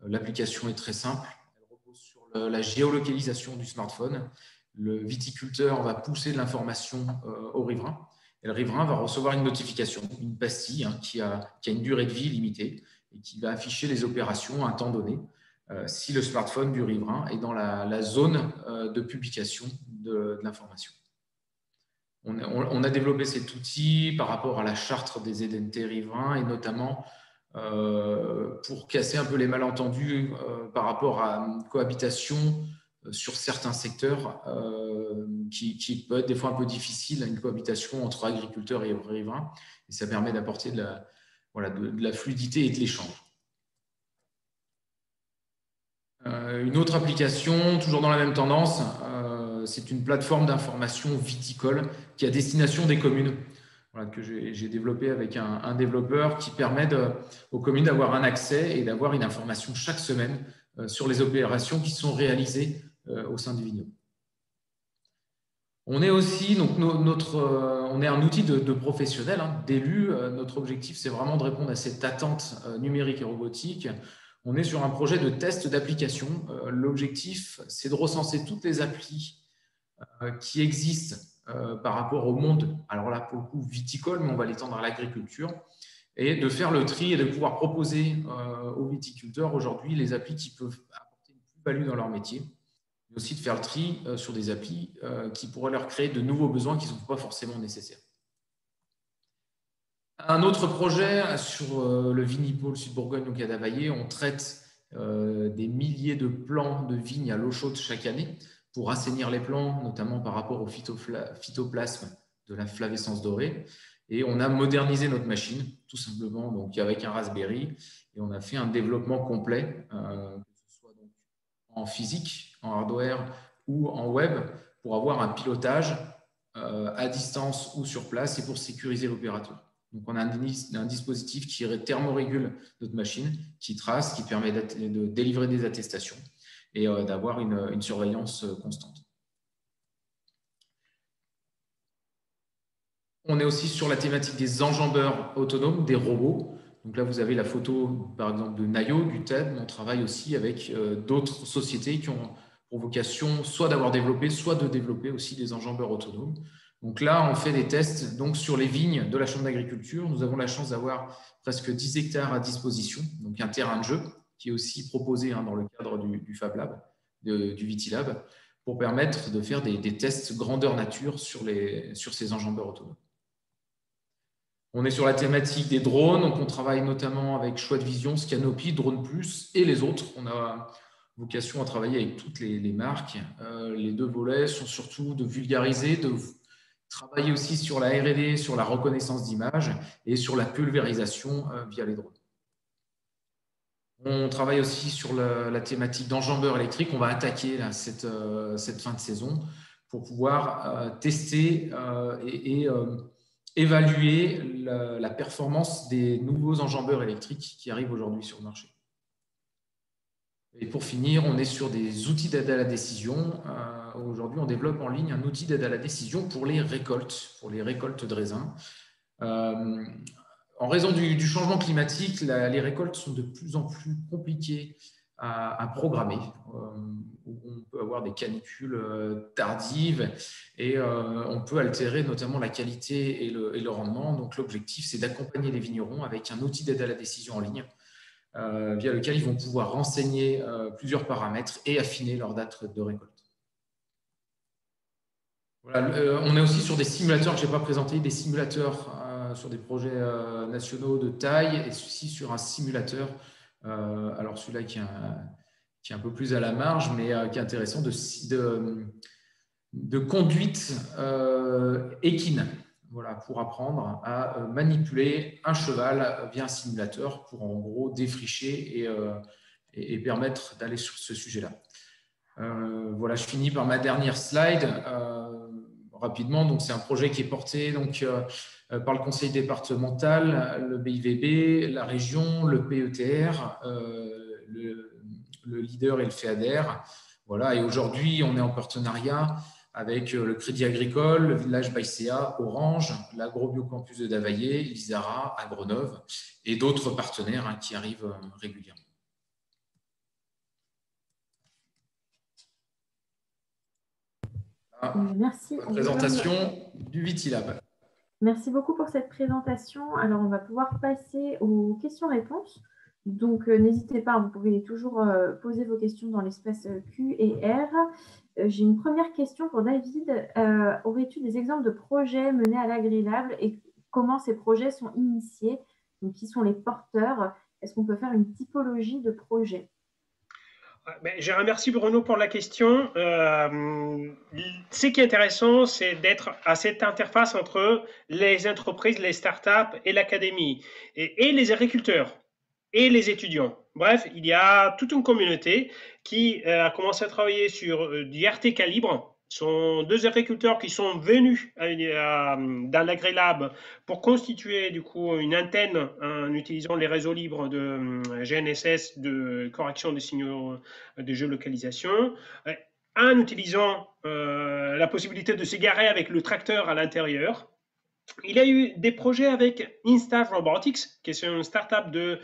L'application est très simple, elle repose sur la géolocalisation du smartphone. Le viticulteur va pousser de l'information au riverain et le riverain va recevoir une notification, une pastille qui a une durée de vie limitée et qui va afficher les opérations à un temps donné. Si le smartphone du riverain est dans la zone de publication de l'information. On a développé cet outil par rapport à la charte des EDNT riverains et notamment pour casser un peu les malentendus par rapport à une cohabitation sur certains secteurs qui peut être des fois un peu difficile, une cohabitation entre agriculteurs et riverains. Et ça permet d'apporter de la fluidité et de l'échange. Une autre application, toujours dans la même tendance, c'est une plateforme d'information viticole qui est à destination des communes. que j'ai développé avec un développeur qui permet aux communes d'avoir un accès et d'avoir une information chaque semaine sur les opérations qui sont réalisées au sein du vignoble. On est aussi, donc on est un outil de professionnels, d'élus. Notre objectif, c'est vraiment de répondre à cette attente numérique et robotique. On est sur un projet de test d'application. L'objectif, c'est de recenser toutes les applis qui existent par rapport au monde, alors là, pour le coup, viticole, mais on va l'étendre à l'agriculture, et de faire le tri et de pouvoir proposer aux viticulteurs aujourd'hui les applis qui peuvent apporter une plus-value dans leur métier, mais aussi de faire le tri sur des applis qui pourraient leur créer de nouveaux besoins qui ne sont pas forcément nécessaires. Un autre projet sur le Vignipôle Sud-Bourgogne, donc à Davallé, on traite des milliers de plants de vignes à l'eau chaude chaque année pour assainir les plants, notamment par rapport au phytoplasme de la flavescence dorée. Et on a modernisé notre machine, tout simplement, donc avec un Raspberry, et on a fait un développement complet, que ce soit donc en physique, en hardware ou en web, pour avoir un pilotage à distance ou sur place et pour sécuriser l'opérateur. Donc, on a un dispositif qui thermorégule notre machine, qui trace, qui permet de délivrer des attestations et d'avoir une surveillance constante. On est aussi sur la thématique des enjambeurs autonomes, des robots. Donc là, vous avez la photo, par exemple, de Nayo, du TED. On travaille aussi avec d'autres sociétés qui ont pour vocation soit d'avoir développé, soit de développer aussi des enjambeurs autonomes. Donc là, on fait des tests donc, sur les vignes de la Chambre d'agriculture. Nous avons la chance d'avoir presque 10 hectares à disposition, donc un terrain de jeu qui est aussi proposé dans le cadre du Fab Lab, du Vitilab, pour permettre de faire des tests grandeur nature sur ces enjambeurs autonomes. On est sur la thématique des drones, donc on travaille notamment avec Choix de Vision, Scanopy, Drone Plus et les autres. On a vocation à travailler avec toutes les marques. Les deux volets sont surtout de vulgariser, de travailler aussi sur la R&D, sur la reconnaissance d'images et sur la pulvérisation via les drones. On travaille aussi sur la thématique d'enjambeurs électriques. On va attaquer là, cette fin de saison pour pouvoir tester et évaluer la performance des nouveaux enjambeurs électriques qui arrivent aujourd'hui sur le marché. Et pour finir, on est sur des outils d'aide à la décision. Aujourd'hui, on développe en ligne un outil d'aide à la décision pour les récoltes de raisins. En raison du changement climatique, les récoltes sont de plus en plus compliquées à programmer. On peut avoir des canicules tardives et on peut altérer notamment la qualité et le rendement. Donc, l'objectif, c'est d'accompagner les vignerons avec un outil d'aide à la décision en ligne via lequel ils vont pouvoir renseigner plusieurs paramètres et affiner leur date de récolte. Voilà, on est aussi sur des simulateurs que je n'ai pas présentés, des simulateurs sur des projets nationaux de taille et ceci sur un simulateur. Alors celui-là qui est un peu plus à la marge, mais qui est intéressant de conduite équine. Voilà, pour apprendre à manipuler un cheval via un simulateur pour en gros défricher et permettre d'aller sur ce sujet-là. Voilà, je finis par ma dernière slide rapidement. Donc, c'est un projet qui est porté par le conseil départemental, le BIVB, la région, le PETR, le leader et le FEADER. Voilà, et aujourd'hui, on est en partenariat avec le Crédit Agricole, le Village Baïséa, Orange, l'Agrobiocampus de Davallé, l'Isara, Agronov et d'autres partenaires qui arrivent régulièrement. Merci. Présentation du Vitilab. Merci beaucoup pour cette présentation. Alors, on va pouvoir passer aux questions-réponses. Donc, n'hésitez pas, vous pouvez toujours poser vos questions dans l'espace Q et R. J'ai une première question pour David. Aurais-tu des exemples de projets menés à l'Agrilab et comment ces projets sont initiés? Donc, qui sont les porteurs? Est-ce qu'on peut faire une typologie de projets? Je remercie Bruno pour la question. Ce qui est intéressant, c'est d'être à cette interface entre les entreprises, les startups et l'académie, et les agriculteurs et les étudiants. Bref, il y a toute une communauté qui a commencé à travailler sur du RT calibre sont deux agriculteurs qui sont venus dans l'AgriLab pour constituer du coup une antenne en utilisant les réseaux libres de GNSS de correction des signaux de géolocalisation, en utilisant la possibilité de s'égarer avec le tracteur à l'intérieur. Il y a eu des projets avec Instaff Robotics, qui est une start-up de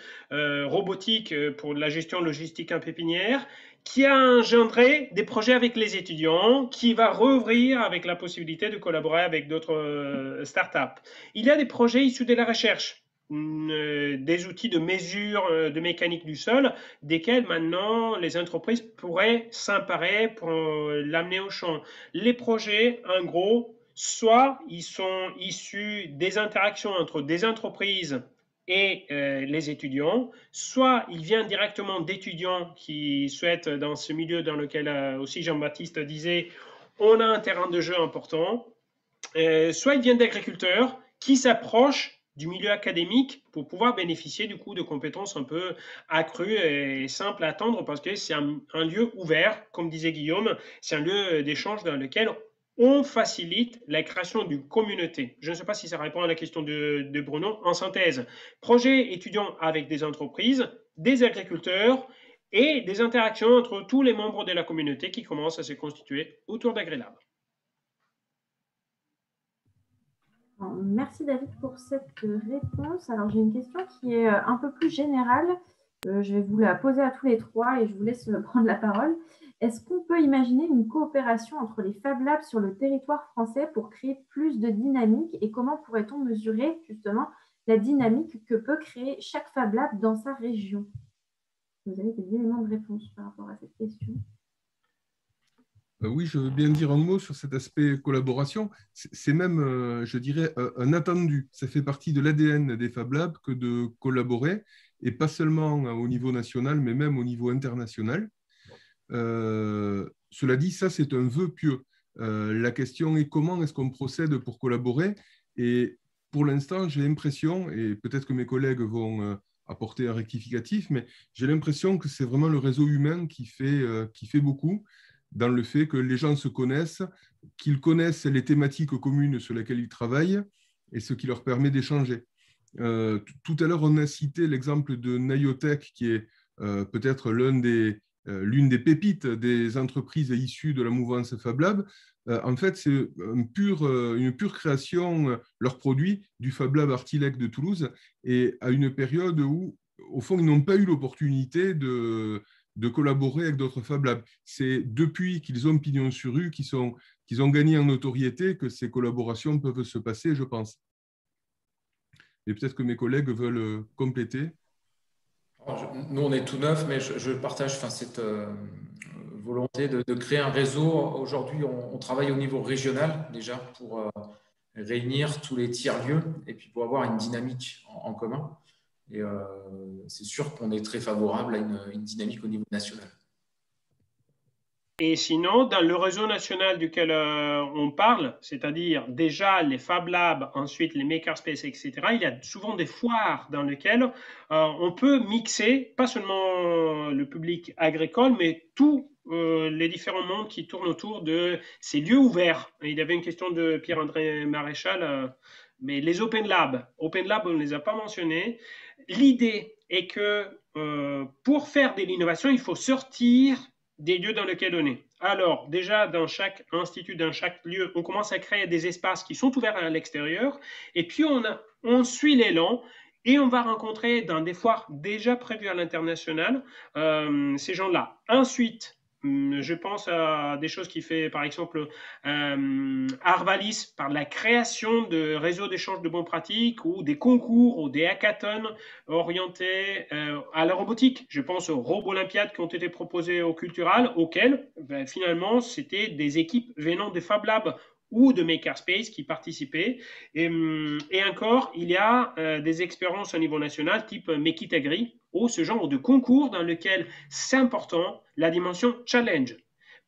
robotique pour la gestion logistique en pépinière, qui a engendré des projets avec les étudiants, qui va rouvrir avec la possibilité de collaborer avec d'autres start-up. Il y a des projets issus de la recherche, des outils de mesure de mécanique du sol, desquels maintenant les entreprises pourraient s'emparer pour l'amener au champ. Les projets, en gros, soit ils sont issus des interactions entre des entreprises et les étudiants, soit ils viennent directement d'étudiants qui souhaitent, dans ce milieu dans lequel aussi Jean-Baptiste disait, on a un terrain de jeu important, soit ils viennent d'agriculteurs qui s'approchent du milieu académique pour pouvoir bénéficier du coup de compétences un peu accrues et simples à attendre parce que c'est un lieu ouvert, comme disait Guillaume, c'est un lieu d'échange dans lequel on facilite la création d'une communauté. Je ne sais pas si ça répond à la question de Bruno. En synthèse, projet étudiant avec des entreprises, des agriculteurs et des interactions entre tous les membres de la communauté qui commencent à se constituer autour d'AgriLab. Merci David pour cette réponse. Alors j'ai une question qui est un peu plus générale. Je vais vous la poser à tous les trois et je vous laisse prendre la parole. Est-ce qu'on peut imaginer une coopération entre les Fab Labs sur le territoire français pour créer plus de dynamique et comment pourrait-on mesurer justement la dynamique que peut créer chaque Fab Lab dans sa région? Vous avez des éléments de réponse par rapport à cette question? Oui, je veux bien dire un mot sur cet aspect collaboration. C'est même, je dirais, un attendu. Ça fait partie de l'ADN des Fab Labs que de collaborer, et pas seulement au niveau national, mais même au niveau international. Cela dit, ça, c'est un vœu pieux. La question est comment est-ce qu'on procède pour collaborer? Et pour l'instant, j'ai l'impression, et peut-être que mes collègues vont apporter un rectificatif, mais j'ai l'impression que c'est vraiment le réseau humain qui fait beaucoup, dans le fait que les gens se connaissent, qu'ils connaissent les thématiques communes sur lesquelles ils travaillent et ce qui leur permet d'échanger. Tout à l'heure, on a cité l'exemple de Nayotech, qui est peut-être l'une des pépites des entreprises issues de la mouvance Fab Lab. En fait, c'est une pure création, leur produit, du Fab Lab Artilec de Toulouse, et à une période où, au fond, ils n'ont pas eu l'opportunité de collaborer avec d'autres Fab Labs. C'est depuis qu'ils ont pignon sur rue, qu'ils ont gagné en notoriété, que ces collaborations peuvent se passer, je pense. Et peut-être que mes collègues veulent compléter. Nous, on est tout neuf, mais je partage cette volonté de créer un réseau. Aujourd'hui, on travaille au niveau régional déjà pour réunir tous les tiers-lieux et puis pour avoir une dynamique en commun. Et c'est sûr qu'on est très favorable à une dynamique au niveau national. Et sinon, dans le réseau national duquel on parle, c'est-à-dire déjà les Fab Labs, ensuite les Makerspace, etc., il y a souvent des foires dans lesquelles on peut mixer, pas seulement le public agricole, mais tous les différents mondes qui tournent autour de ces lieux ouverts. Et il y avait une question de Pierre-André Maréchal, mais les Open Labs, on ne les a pas mentionnés. L'idée est que pour faire de l'innovation, il faut sortir des lieux dans lesquels on est. Alors, déjà, dans chaque institut, dans chaque lieu, on commence à créer des espaces qui sont ouverts à l'extérieur, et puis on suit l'élan, et on va rencontrer dans des foires déjà prévues à l'international ces gens-là. Ensuite, je pense à des choses qui fait, par exemple, Arvalis, par la création de réseaux d'échange de bonnes pratiques ou des concours ou des hackathons orientés à la robotique. Je pense aux robots olympiades qui ont été proposés au Cultural, auxquels, finalement, c'était des équipes venant des Fab Labs ou de Makerspace qui participaient. Et encore, il y a des expériences au niveau national, type Make It Agri, ou ce genre de concours dans lequel c'est important la dimension challenge,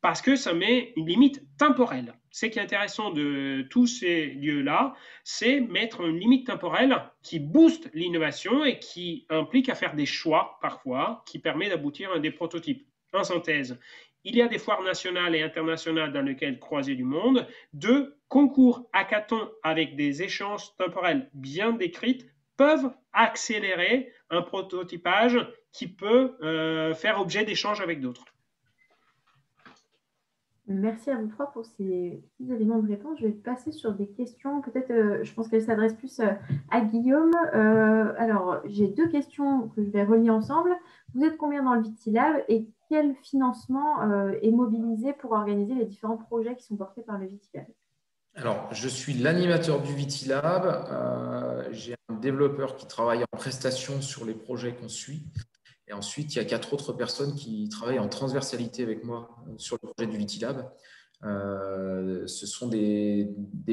parce que ça met une limite temporelle. Ce qui est intéressant de tous ces lieux-là, c'est mettre une limite temporelle qui booste l'innovation et qui implique à faire des choix, parfois, qui permet d'aboutir à des prototypes. en synthèse, il y a des foires nationales et internationales dans lesquelles croiser du monde. 2, concours hackathon avec des échanges temporels bien décrits peuvent accélérer un prototypage qui peut faire objet d'échanges avec d'autres. Merci à vous trois pour ces petits éléments de réponse. Je vais passer sur des questions. Peut-être, je pense qu'elles s'adressent plus à Guillaume. Alors, j'ai 2 questions que je vais relier ensemble. Vous êtes combien dans le Vitilab et quel financement est mobilisé pour organiser les différents projets qui sont portés par le Vitilab? Alors, je suis l'animateur du Vitilab. J'ai un développeur qui travaille en prestation sur les projets qu'on suit. Et ensuite, il y a 4 autres personnes qui travaillent en transversalité avec moi sur le projet du Vitilab. Ce sont des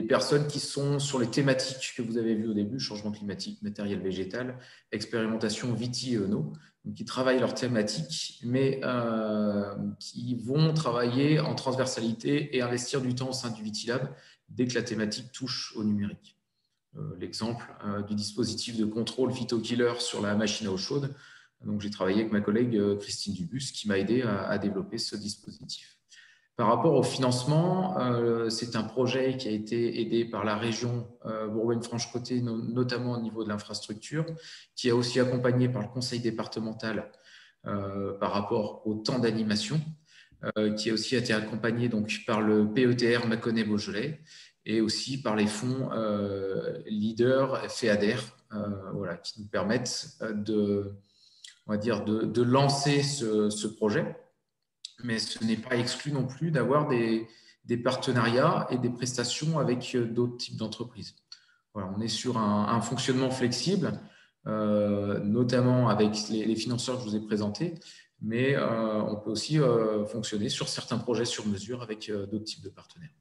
personnes qui sont sur les thématiques que vous avez vues au début, changement climatique, matériel végétal, expérimentation Viti et Eno, qui travaillent leurs thématiques, mais qui vont travailler en transversalité et investir du temps au sein du Vitilab dès que la thématique touche au numérique. L'exemple du dispositif de contrôle PhytoKiller sur la machine à eau chaude. Donc, j'ai travaillé avec ma collègue Christine Dubus qui m'a aidé à développer ce dispositif. Par rapport au financement, c'est un projet qui a été aidé par la région Bourgogne-Franche-Comté, notamment au niveau de l'infrastructure, qui a aussi accompagné par le conseil départemental par rapport au temps d'animation, qui a aussi été accompagné donc, par le PETR Mâconnais-Beaujolais et aussi par les fonds Leader, FEADER, voilà, qui nous permettent on va dire, de lancer ce projet. Mais ce n'est pas exclu non plus d'avoir des partenariats et des prestations avec d'autres types d'entreprises. Voilà, on est sur un fonctionnement flexible, notamment avec les financeurs que je vous ai présentés, mais on peut aussi fonctionner sur certains projets sur mesure avec d'autres types de partenaires.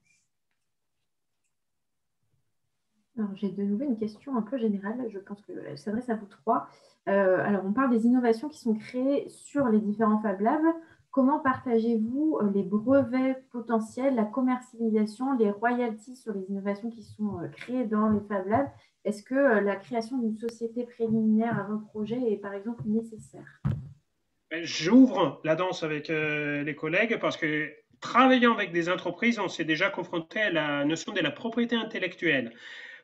Alors, j'ai de nouveau une question un peu générale, je pense qu'elle s'adresse à vous trois. Alors, on parle des innovations qui sont créées sur les différents Fab Labs. Comment partagez-vous les brevets potentiels, la commercialisation, les royalties sur les innovations qui sont créées dans les Fab Labs? Est-ce que la création d'une société préliminaire à vos projets est par exemple nécessaire? J'ouvre la danse avec les collègues parce que travaillant avec des entreprises, on s'est déjà confronté à la notion de la propriété intellectuelle.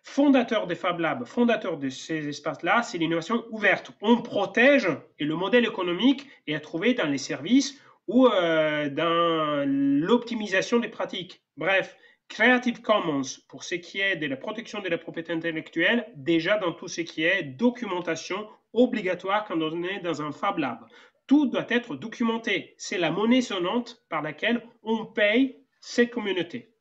Fondateur des Fab Labs, fondateur de ces espaces-là, c'est l'innovation ouverte. On protège et le modèle économique est à trouver dans les services ou dans l'optimisation des pratiques. Bref, Creative Commons pour ce qui est de la protection de la propriété intellectuelle, déjà dans tout ce qui est documentation obligatoire quand on est dans un Fab Lab. Tout doit être documenté. C'est la monnaie sonnante par laquelle on paye ces communautés.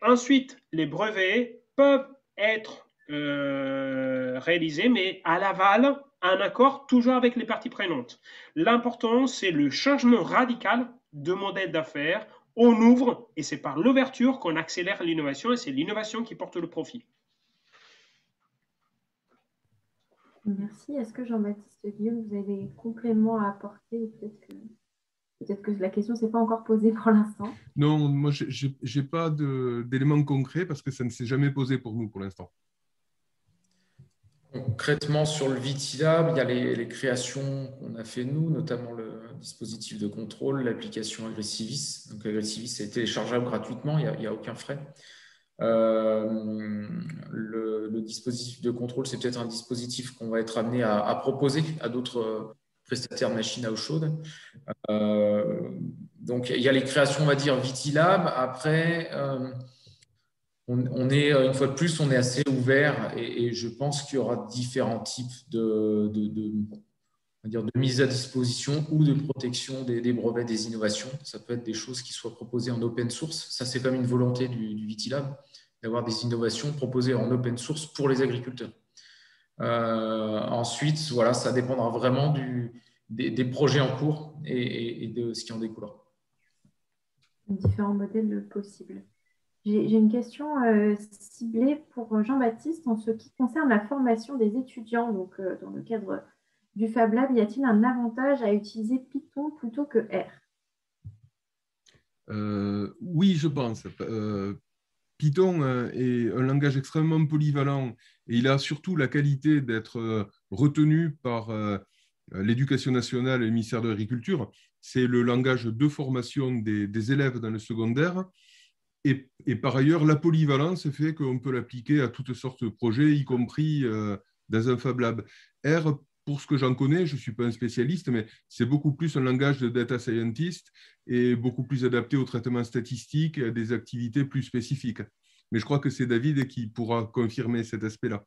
Ensuite, les brevets peuvent être réalisés, mais à l'aval, un accord toujours avec les parties prenantes. L'important, c'est le changement radical de modèle d'affaires. On ouvre et c'est par l'ouverture qu'on accélère l'innovation et c'est l'innovation qui porte le profit. Merci. Est-ce que Jean-Baptiste Guillaume, vous avez des compléments à apporter? Peut-être que la question ne s'est pas encore posée pour l'instant. Non, moi, je n'ai pas d'éléments concrets parce que ça ne s'est jamais posé pour nous pour l'instant. Concrètement, sur le Vitilab, il y a les créations qu'on a fait nous, notamment le dispositif de contrôle, l'application Aggressivis. Donc, Aggressivis est téléchargeable gratuitement, il n'y a aucun frais. Le dispositif de contrôle, c'est peut-être un dispositif qu'on va être amené à proposer à d'autres prestataires de machines à eau chaude. Donc, il y a les créations, on va dire, Vitilab. Après, on est, une fois de plus, on est assez ouvert et je pense qu'il y aura différents types de mise à disposition ou de protection des brevets, des innovations. Ça peut être des choses qui soient proposées en open source. Ça, c'est comme une volonté du Vitilab, d'avoir des innovations proposées en open source pour les agriculteurs. Ensuite, voilà, ça dépendra vraiment des projets en cours et de ce qui en découlera. Différents modèles possibles. J'ai une question ciblée pour Jean-Baptiste en ce qui concerne la formation des étudiants. Donc, dans le cadre du Fab Lab, y a-t-il un avantage à utiliser Python plutôt que R? Oui, je pense. Python est un langage extrêmement polyvalent et il a surtout la qualité d'être retenu par l'Éducation nationale et le ministère de l'Agriculture. C'est le langage de formation des élèves dans le secondaire. Et par ailleurs, la polyvalence fait qu'on peut l'appliquer à toutes sortes de projets, y compris dans un Fab Lab. R, pour ce que j'en connais, je ne suis pas un spécialiste, mais c'est beaucoup plus un langage de data scientist et beaucoup plus adapté au traitement statistique et à des activités plus spécifiques. Mais je crois que c'est David qui pourra confirmer cet aspect-là.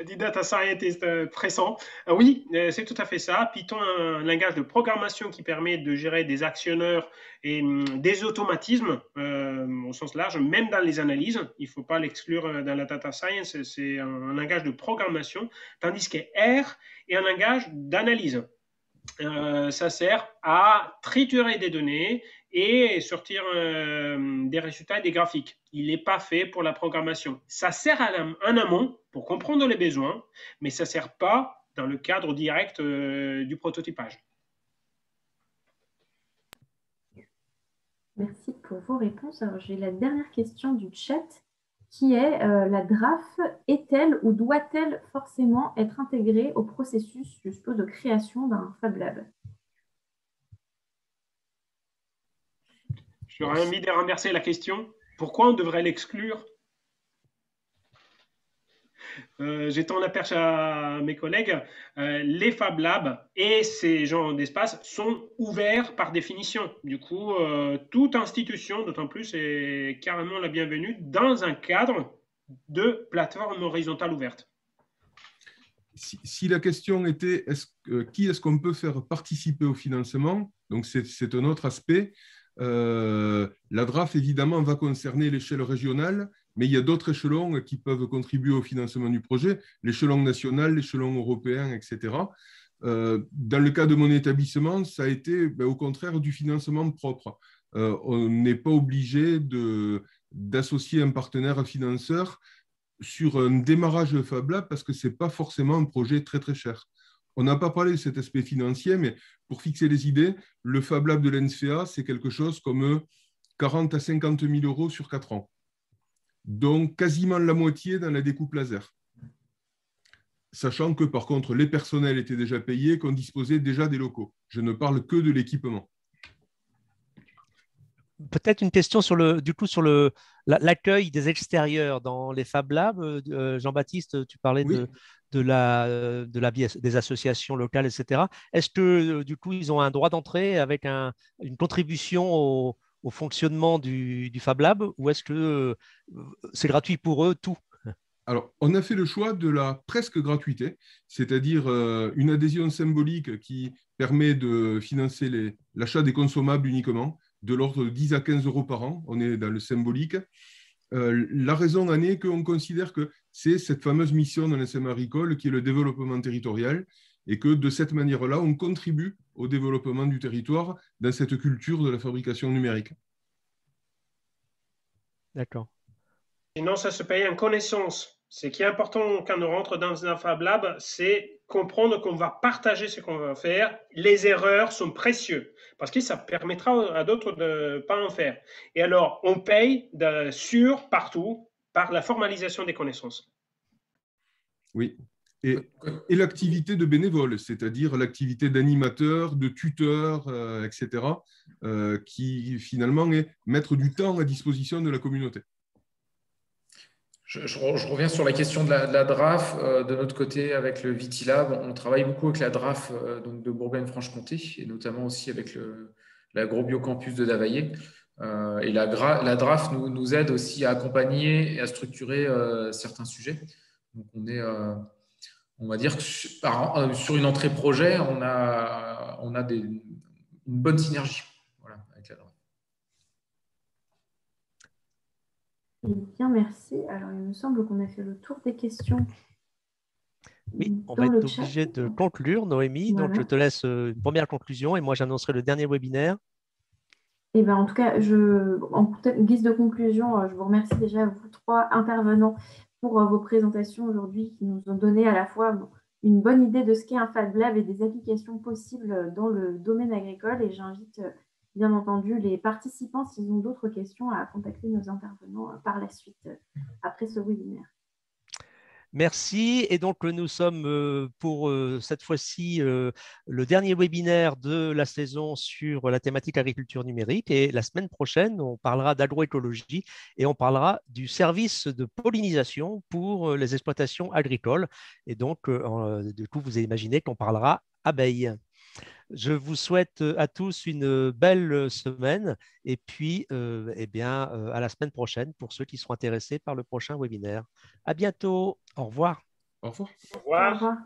Dit data scientist pressant. Oui, c'est tout à fait ça. Python, un langage de programmation qui permet de gérer des actionneurs et des automatismes au sens large, même dans les analyses. Il ne faut pas l'exclure dans la data science. C'est un langage de programmation, tandis que R est un langage d'analyse. Ça sert à triturer des données et sortir des résultats et des graphiques. Il n'est pas fait pour la programmation. Ça sert en amont pour comprendre les besoins, mais ça ne sert pas dans le cadre direct du prototypage. Merci pour vos réponses. Alors, j'ai la dernière question du chat qui est la DRAF est-elle ou doit-elle forcément être intégrée au processus, je suppose, de création d'un Fab Lab? J'aurais envie de renverser la question. Pourquoi on devrait l'exclure? J'étends la perche à mes collègues. Les Fab Labs et ces genres d'espace sont ouverts par définition. Du coup, toute institution, d'autant plus, est carrément la bienvenue dans un cadre de plateforme horizontale ouverte. Si la question était qui est-ce qu'on peut faire participer au financement, donc c'est un autre aspect. La DRAF, évidemment, va concerner l'échelle régionale, mais il y a d'autres échelons qui peuvent contribuer au financement du projet, l'échelon national, l'échelon européen, etc. Dans le cas de mon établissement, ça a été au contraire du financement propre. On n'est pas obligé d'associer un partenaire financeur sur un démarrage de Fab Lab parce que ce n'est pas forcément un projet très très cher. On n'a pas parlé de cet aspect financier, mais pour fixer les idées, le Fab Lab de l'ENSFEA, c'est quelque chose comme 40 à 50 000 euros sur 4 ans. Donc quasiment la moitié dans la découpe laser. Sachant que par contre, les personnels étaient déjà payés, qu'on disposait déjà des locaux. Je ne parle que de l'équipement. Peut-être une question sur l'accueil des extérieurs dans les Fab Labs. Jean-Baptiste, tu parlais Oui. des associations locales, etc. Est-ce que du coup, ils ont un droit d'entrée avec une contribution au fonctionnement du Fab Lab, ou est-ce que c'est gratuit pour eux tout? Alors, on a fait le choix de la presque gratuité, c'est-à-dire une adhésion symbolique qui permet de financer l'achat des consommables uniquement, de l'ordre de 10 à 15 euros par an. On est dans le symbolique. La raison en est qu'on considère que c'est cette fameuse mission de l'enseignement agricole qui est le développement territorial et que de cette manière-là, on contribue au développement du territoire dans cette culture de la fabrication numérique. D'accord. Sinon, ça se paye en connaissance. Ce qui est important quand on rentre dans un Fab Lab, c'est comprendre qu'on va partager ce qu'on va faire. Les erreurs sont précieuses parce que ça permettra à d'autres de ne pas en faire. Et alors, on paye partout par la formalisation des connaissances. Oui. Et l'activité de bénévole, c'est-à-dire l'activité d'animateur, de tuteur, etc., qui finalement est mettre du temps à disposition de la communauté. Je reviens sur la question de la DRAF. De notre côté, avec le Vitilab, on travaille beaucoup avec la DRAF donc de Bourgogne-Franche-Comté et notamment aussi avec l'Agrobiocampus de Davaillé. Et la DRAF nous aide aussi à accompagner et à structurer certains sujets. Donc, on va dire que sur une entrée projet, on a une bonne synergie avec la DRAF. Bien, merci. Alors, il me semble qu'on a fait le tour des questions. Oui, on va être obligé de conclure, Noémie. Voilà. Donc, je te laisse une première conclusion et moi, j'annoncerai le dernier webinaire. Et ben, en tout cas, en guise de conclusion, je vous remercie déjà, vous trois intervenants, pour vos présentations aujourd'hui qui nous ont donné à la fois une bonne idée de ce qu'est un Fab Lab et des applications possibles dans le domaine agricole. Et j'invite bien entendu les participants, s'ils ont d'autres questions, à contacter nos intervenants par la suite, après ce webinaire. Merci. Et donc, nous sommes pour cette fois-ci le dernier webinaire de la saison sur la thématique agriculture numérique. Et la semaine prochaine, on parlera d'agroécologie et on parlera du service de pollinisation pour les exploitations agricoles. Et donc, du coup, vous imaginez qu'on parlera abeilles. Je vous souhaite à tous une belle semaine et puis eh bien, à la semaine prochaine pour ceux qui seront intéressés par le prochain webinaire. À bientôt. Au revoir. Au revoir. Au revoir. Au revoir.